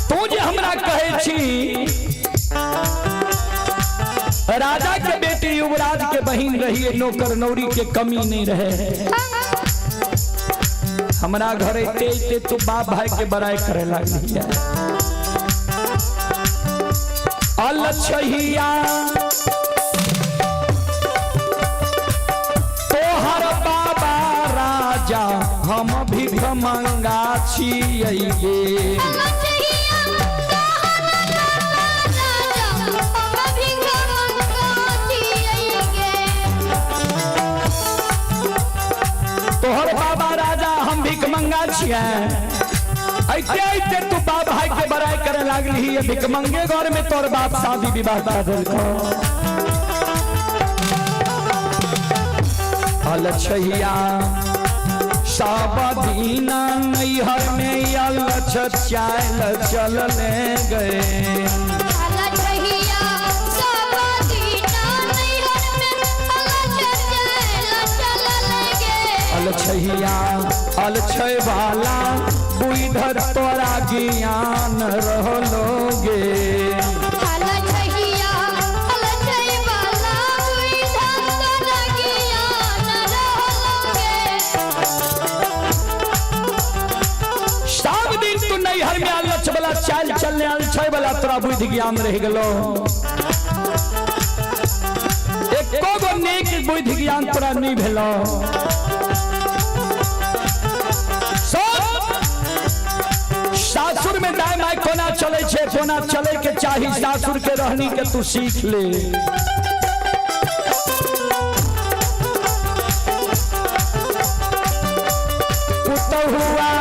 तू जे हमरा कहे छी राजा के बेटी युवराज के बहिन रही, नौकर नौरी के कमी नहीं रहे, हमरा घर ते तू बाप भाई के बड़ाई करे लगी है। अलछैया हम भिख मंगा छियै गे, तोहर बाबा राजा हम भिख मंगा छियै, ऐते तू बाप भाई के बड़ाई करे लागली है, भिख मंगे घर में तोर बाप शादी विवाह कर देलको। अलछैया साबदीना नैहर में अलछ चाल चल ले गए, अलछैया अलछै वाला बुइधर तोरा ज्ञान रहलोगे, नैहर में अलछ वाला चाल चलने अलछै वाला तोरा बुद्धि ज्ञान रह गलो, एको गो नेक बुद्धि ज्ञान तोरा नहीं भेलो। सासुर में दाय माय कोना चले छे, कोना चले के चाही, सासुर के रहनी के तू सीख ले। पुतहुआ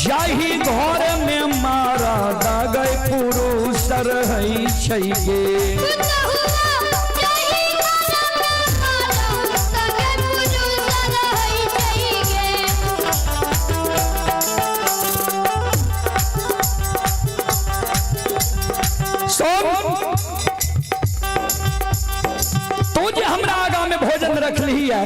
जाही घर में मारा दागै पुरुष रहै छै गे, तो जे हमरा आगा में भोजन रखली है,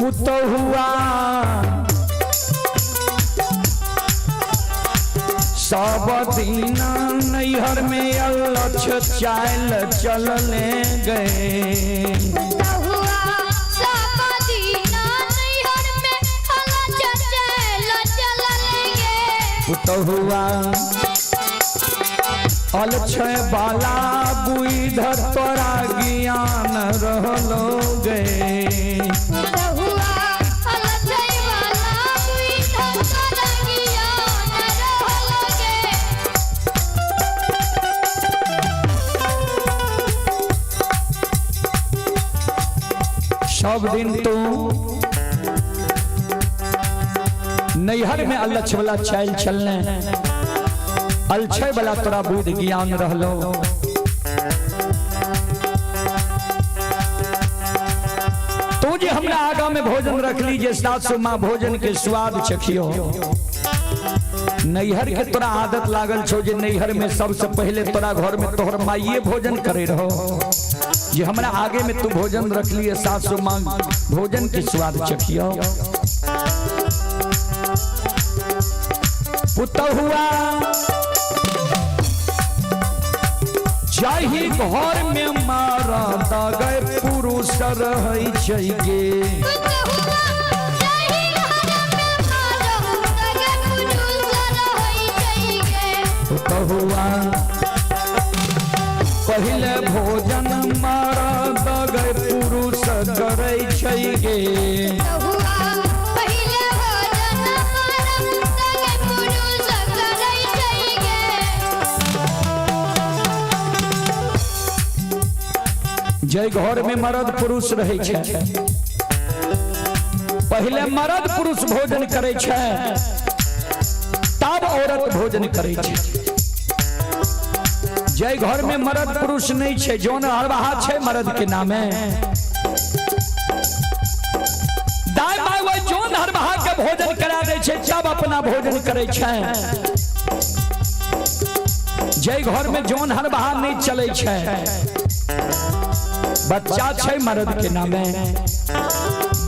पुतहुआ सब दिन नैहर में अलछ चाल चलने गए पुतहुआ अलछय बाला बुइधर तोरा ज्ञान रहलो गए सब दिन तू नैहर में अलछ वाला चाल चलने अलछय वाला तोरा बुद्धि ज्ञान रहलो तो जे हमरा आगा में भोजन रख लीजिए सासु माँ भोजन के स्वाद चखियो नैहर के तोरा आदत लागल छो जे नैहर में सबसे पहले तोरा घर में तोहर माइये भोजन करे रहो जे हमरा आगे में तू भोजन रख लिए सासु माँ भोजन के स्वाद चखियो पुतहुआ जाहि घर में मारा गए पुरुष रहै छै गे पुतहुआ पहले भोजन मारा गए पुरुष करै छै गे जय घर में मर्द पुरुष रहे छे पहले मर्द पुरुष भोजन करे छे तब औरत भोजन करे छे जय घर में मर्द पुरुष नहीं छे जोन हरवाहा छे मर्द के नामे दाई माय वो जोन हरवाहा के भोजन करा दे छे तब अपना भोजन करे छे जय घर में जोन हरवाहा नहीं चले छे बच्चा छे मर्द के नामे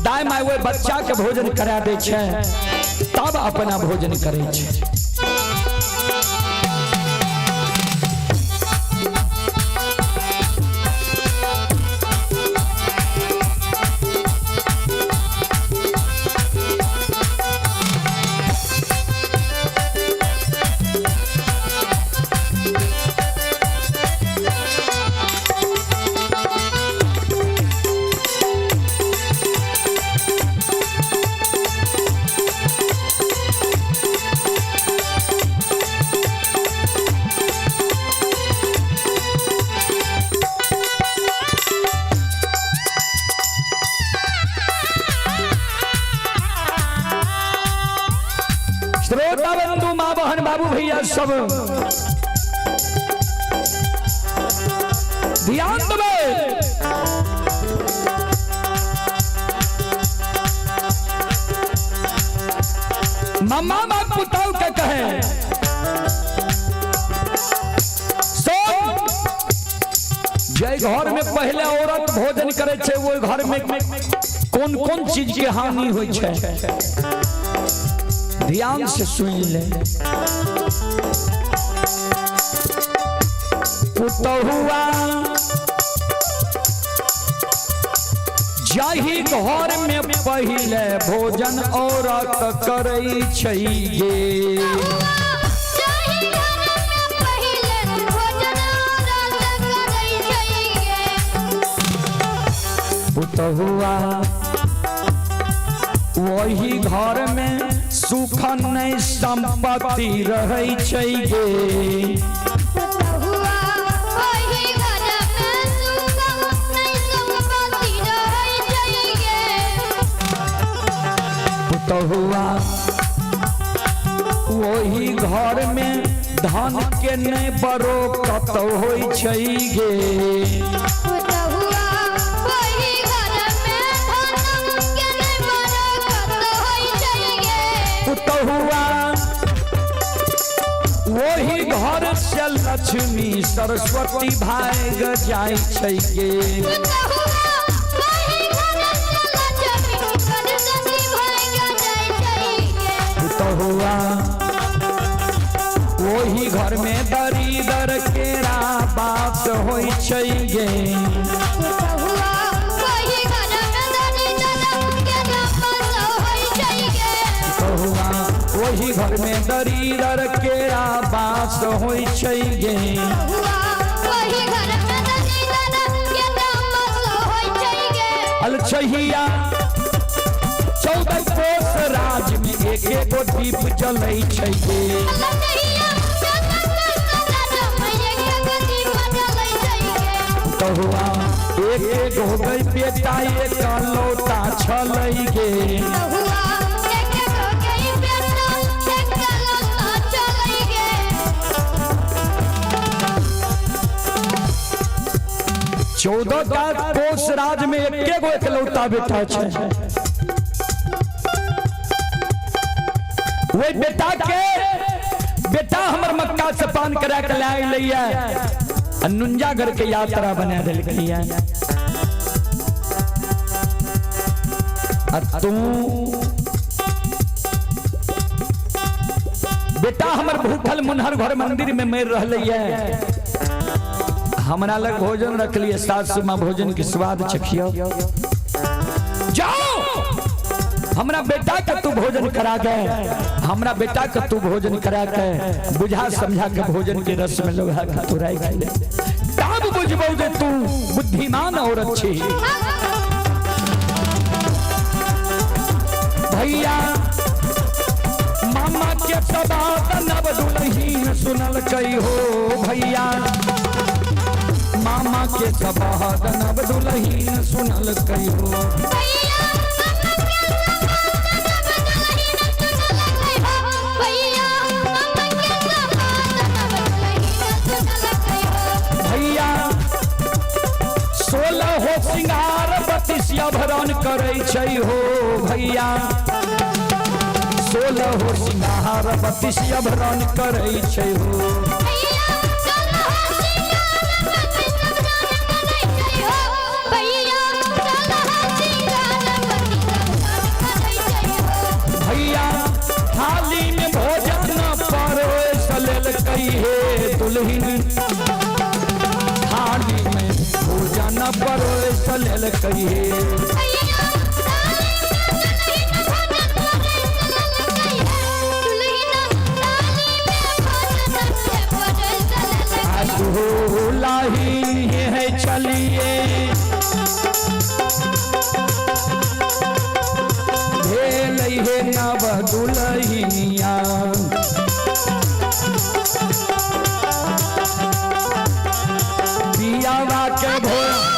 दाई माय वो बच्चा के भोजन करा दे छे तब अपना भोजन करे छे श्रोता बंधु माँ बहन बाबू भैया सब ध्यान देवे मम्मा बाप पुताऊ के कहे जय घर में पहले औरत भोजन करे छे वो घर में कौन कौन चीज के हानि होय छे ध्यान से सुन ले पुतहुआ जाहि घर में पहले भोजन औरत करई छै गे पुतहुआ वही घर में सुख नहीं संपत्ति रहै छै गे पुतहुआ वही घर में धन के नहीं बरोकत होय छै गे पुतहुआ वही घर से लक्ष्मी सरस्वती भाग जाय छै गे घर में दरीदर केरा बास होई छै गे वही घर में दरीदर केरा बास होई छै गे अलछहिया 14 कोस राज में एक गो दीप जलै छै गे तहुआ एक हो गई बेटा एक लौटा छलै गे 14 कोस राज में एक गो एकलौता बेटा छै वो बेटा के बेटा हमर मक्का से पान करा के लाए लिया नुंजागढ़ के यात्रा बना दिलकिया तू बेटा हमर भूखल मुनहर घर मंदिर में मर रहले हमरा लग भोजन रख लिए सासु मां भोजन के स्वाद चखियो जाओ हमरा बेटा के तू भोजन करा के हमरा बेटा के तू भोजन करा के बुझा समझा के भोजन के रस में लगा के तू राई ले तब बुझबो जे तू बुद्धिमान और अच्छी भैया मामा के सबात नब दुल्हीन सुनल कई हो भैया मामा के सबात नब दुल्हीन सुनल कई हो भैया 16 हो सिंगार 32 भरण करे छै हो भैया 16 हो सिंगार 32 भरण करे छै हो भैया थाली में भोजन परोस लेल कई हे दुल्हन थाली में भोजन परोस लेल कई हे लाही है चलिए भेल हे नव दुल्हनिया पियावा के भोर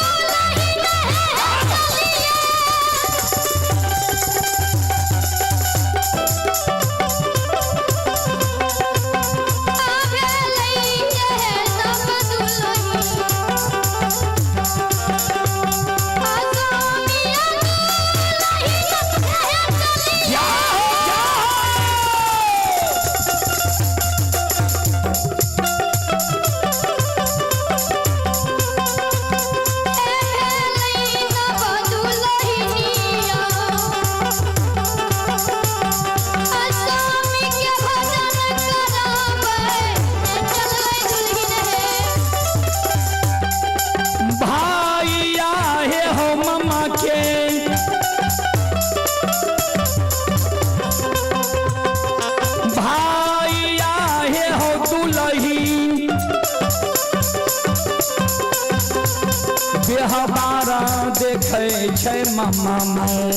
हमारा देखे छै मामा मैं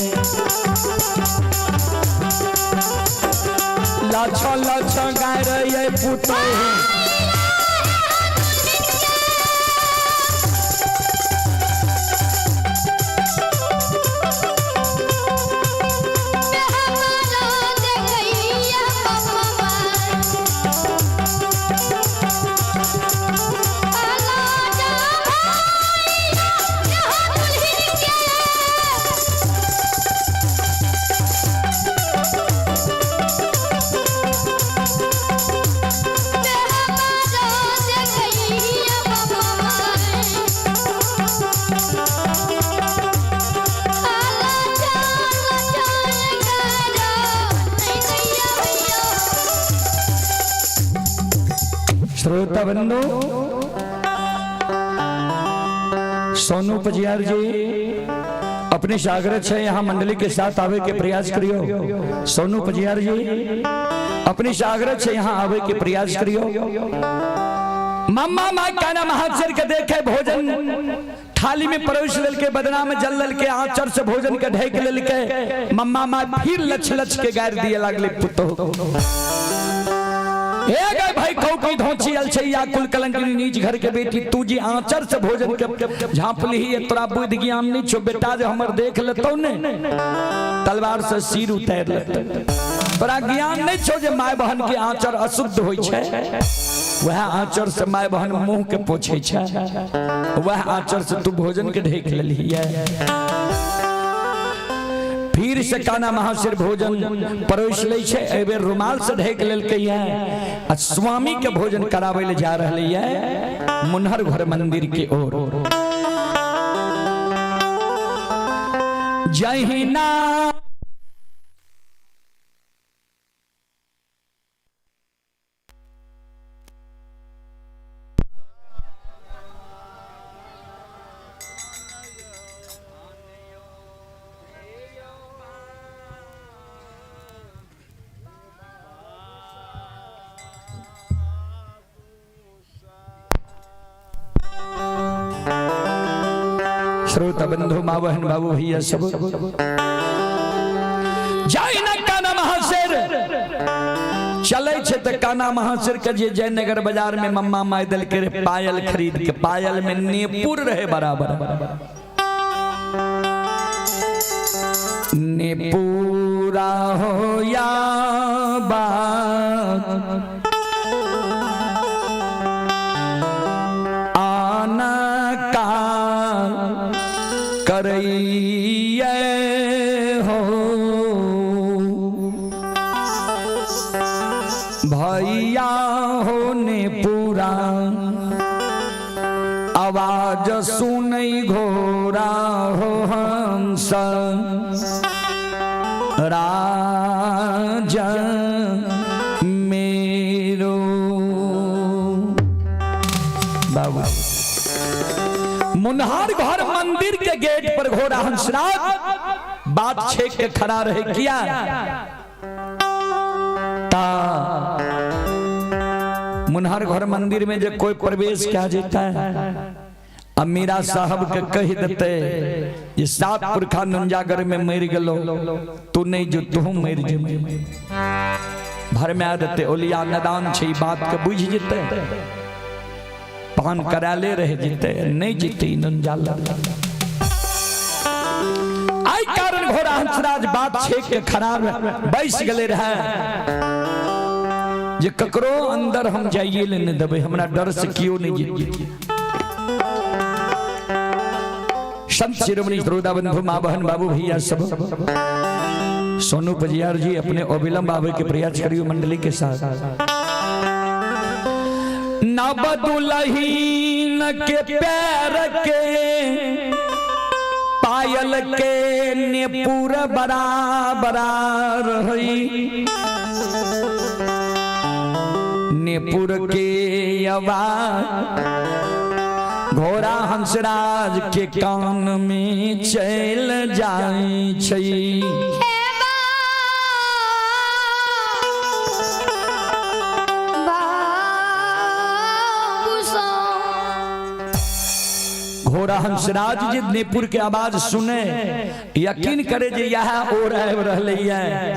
लछ लछ गाय रही पुतो श्रोता बंधु सोनू पजियार जी अपने सागरत है यहाँ मंडली के साथ आवे के प्रयास करियो। सोनू पजियार जी अपनी सागरत से यहाँ आवे के प्रयास करियो। मम्मा माँ काना महाचर के देखे भोजन थाली में परोस लेल के बदना में जल लेल के आंचर से भोजन के ढेक लेल के मम्मा माँ फिर लच लच के गार दिए लागले पुतो भाई कौ की धोची अलछैया कुल कलंकिनी नीच घर के बेटी तू जी आंचर से भोजन के झांप ली तोरा बुद्धि ज्ञान नहीं छो बेटा जो हमर देख लेतो ने तलवार से सिर उतार लेते तोरा ज्ञान नहीं छो जे माय बहन के आंचर अशुद्ध होय छे वह आंचर से माय बहन मुंह के पोछे छे वह आंचर से तू भोजन के ढेक लेली है। फिर से काना महाशिर भोजन परोस ले छे एबे रुमाल से ढेक लेल के है आ स्वामी के भोजन करावे ले जा रहले है मुनहर घर मंदिर के ओर। जय ही ना श्रोता बंधु माँ बहन बाबू भैया सब जाय न काना महाशिर चले छे त काना महाशिर के जे जयनगर बाजार में मम्मा माय दल के पायल खरीद के पायल में नेपुर रहे बराबर नेपुरा हो या बात हो भैया होने पूरा आवाज सुनई घोड़ा हो हंस राजा मेरो बाबू मुनहर घर मंदिर के गेट पर घोड़ा हंसराज बात छेक के खड़ा रहे किया ता मुनहर घर मंदिर में जब कोई प्रवेश किया जाता है अब मीरा साहब के कह देते ये 7 पुरखा नंजागर में मर गलो तू नहीं जो तू मर जे भर में आ देते ओलिया नदान छे बात के बुझ जेते पान कराले रह जीते नहीं जीते नंजाल आई कारण घोड़ा हंसराज बात छेक के खराब बैस गले रहे जे ककरो अंदर हम जाइए लेने देबे हमरा डर से क्यों नहीं जीत संत शिरोमणि श्रोता बंधु माँ बहन बाबू भैया सब सोनू पजियार जी अपने ओबिलम बाबू के प्रयास करियो मंडली के साथ ना बदुलहीन के पैर के पायल के नेपुर बराबर रही नेपुर के आवाज घोड़ा हंसराज के कान में चल जाए छई घोड़ा हंसराज जी नेपुर के आवाज सुने यकीन करे जे यहाँ ओ रहले है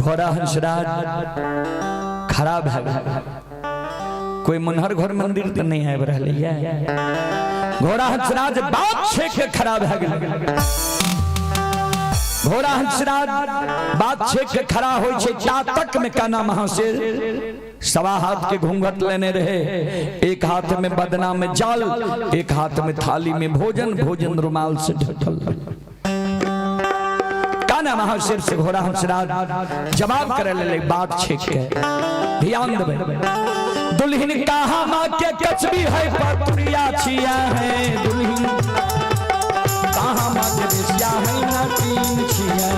घोड़ा हंसराज खराब है कोई मुनहर घर मंदिर तो नहीं है रहले है घोड़ा हंसराज बात छेक के खराब है घोड़ा हंसराज बात छेक के खड़ा होय छे चातक में काना महाशिर सवा हाथ के घूंघट लेने रहे एक हाथ में बदना में जाल एक हाथ में थाली में भोजन भोजन रुमाल से ढकल काना महाशिर से घोड़ा हंसराज जवाब करे ले बात छेक के ध्यान देबे दुल्हन कहाँ माँ के कचबी है पतुरिया छिया है दुल्हन कहाँ माँ के बेसिया है ना तीन छिया है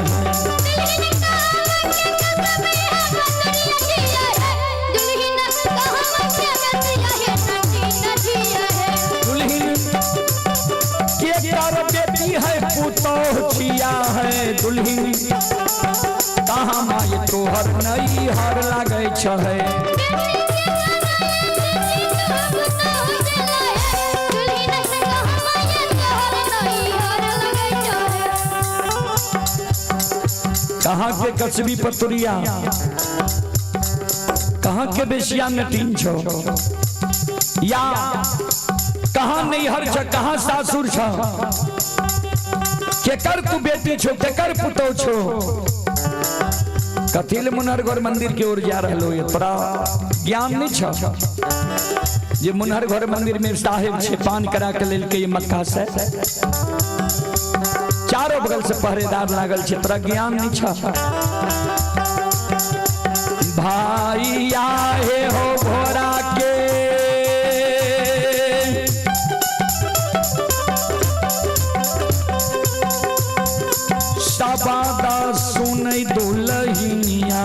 पुतो छिया है दुल्हन कहाँ माँ ये तोहर नई हर लागे छै कहाँ के कस्बी पतुरिया कहाँ के बेसिया नटीन छो या कहाँ नैहर छ कहाँ सासुर छ केकर तू बेटी छो केकर पुतो छो कथिल मुनहरघर मंदिर की ओर जा रहे हो तोरा ज्ञान नहीं छ जे मुनहरघर मंदिर में साहेब छे पान करा के लेल के मक्का से चारों बगल से पहरेदार लागल छे तोरा ज्ञान नहीं छ भाई आए हो घोड़ा के सबादा सुनै दुलहिनिया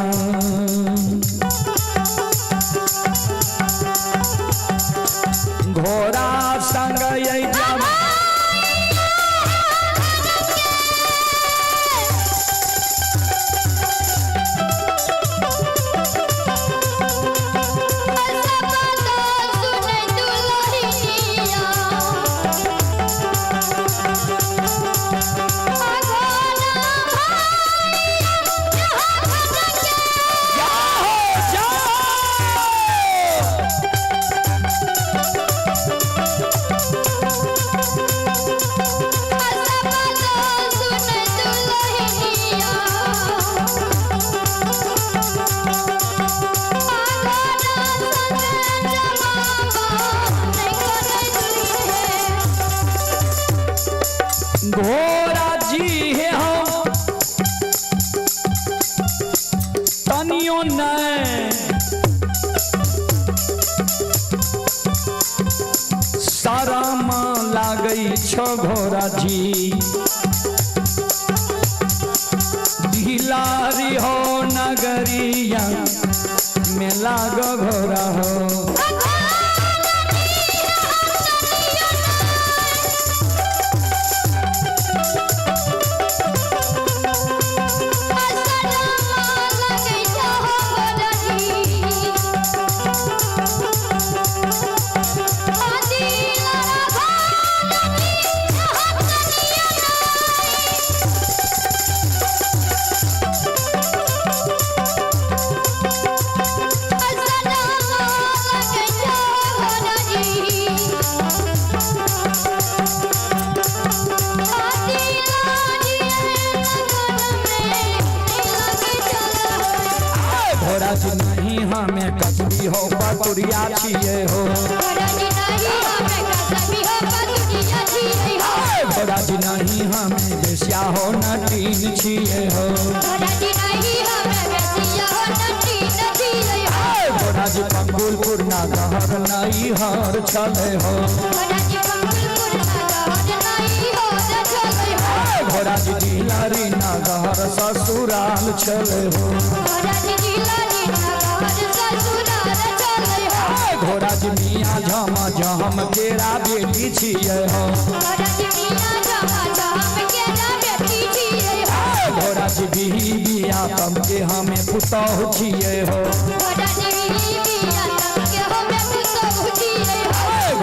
घोड़ा संग जब घोड़ा जी है हम तनियो नहीं सारा माँ लागई छो घोड़ा जी ढिलारी हो नगरिया में लाग घोड़ा हो नहीं हमें कस्बी हो पतुरिया छिए हो घोड़ा जी नहीं हमें बेसिया हो नटीन छिए हो घोड़ा जी पंगुलपुर ना गहर नई हर चले हो घोड़ा जी दिलारी ना गहर ससुराल चले हो घोड़ा जी मियाँ झमा झम केरा बेटी छिए हो घोड़ा जी बिही बिया तम के हमें पुतौह छिए हो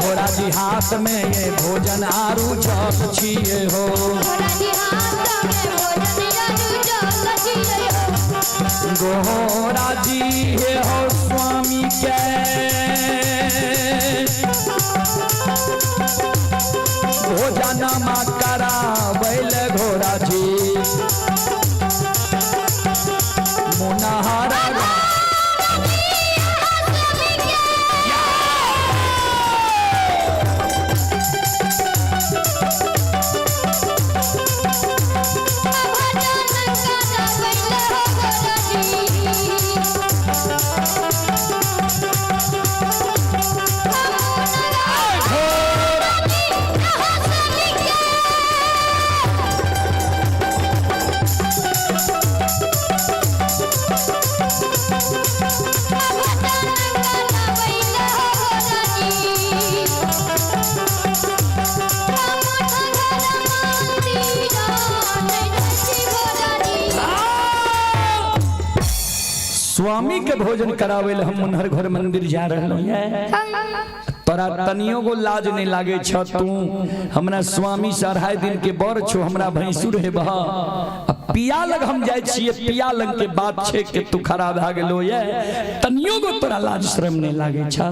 घोड़ा जी हाथ में ये भोजन आरू जल छिए हो घोड़ा जी हे हो स्वामी के भोजन मा करावैल घोड़ा जी मुनहरा स्वामी के भोजन करावे ले हम मुनहर घर मंदिर जा रहलो है तोरा तनियो को लाज नहीं लागे छ तू हमरा स्वामी से 2.5 दिन के बर छो हमरा भैंसुर है बहा पिया लग हम जाय छिए पिया लग के बात छे के तू खराब भ गेलो ये तनियो को तोरा लाज शर्म नहीं लागे छ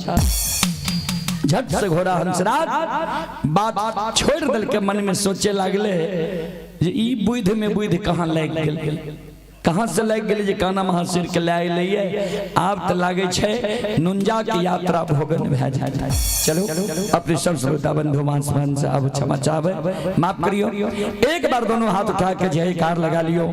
झट से घोड़ा हंसराज बात छोड़ दल के मन में सोचे लागले जे ई बुध में बुध कहां लग गेल कहां से लग गेल जे काना महाशिर के लाय लइए आब त लागे छे नुंजा की यात्रा भोगन भै जाय चलो अपने सब श्रोता बंधु मानस से अब क्षमा चाहे माफ करियो एक बार दोनों हाथ उठा के जयकार लगा लियो।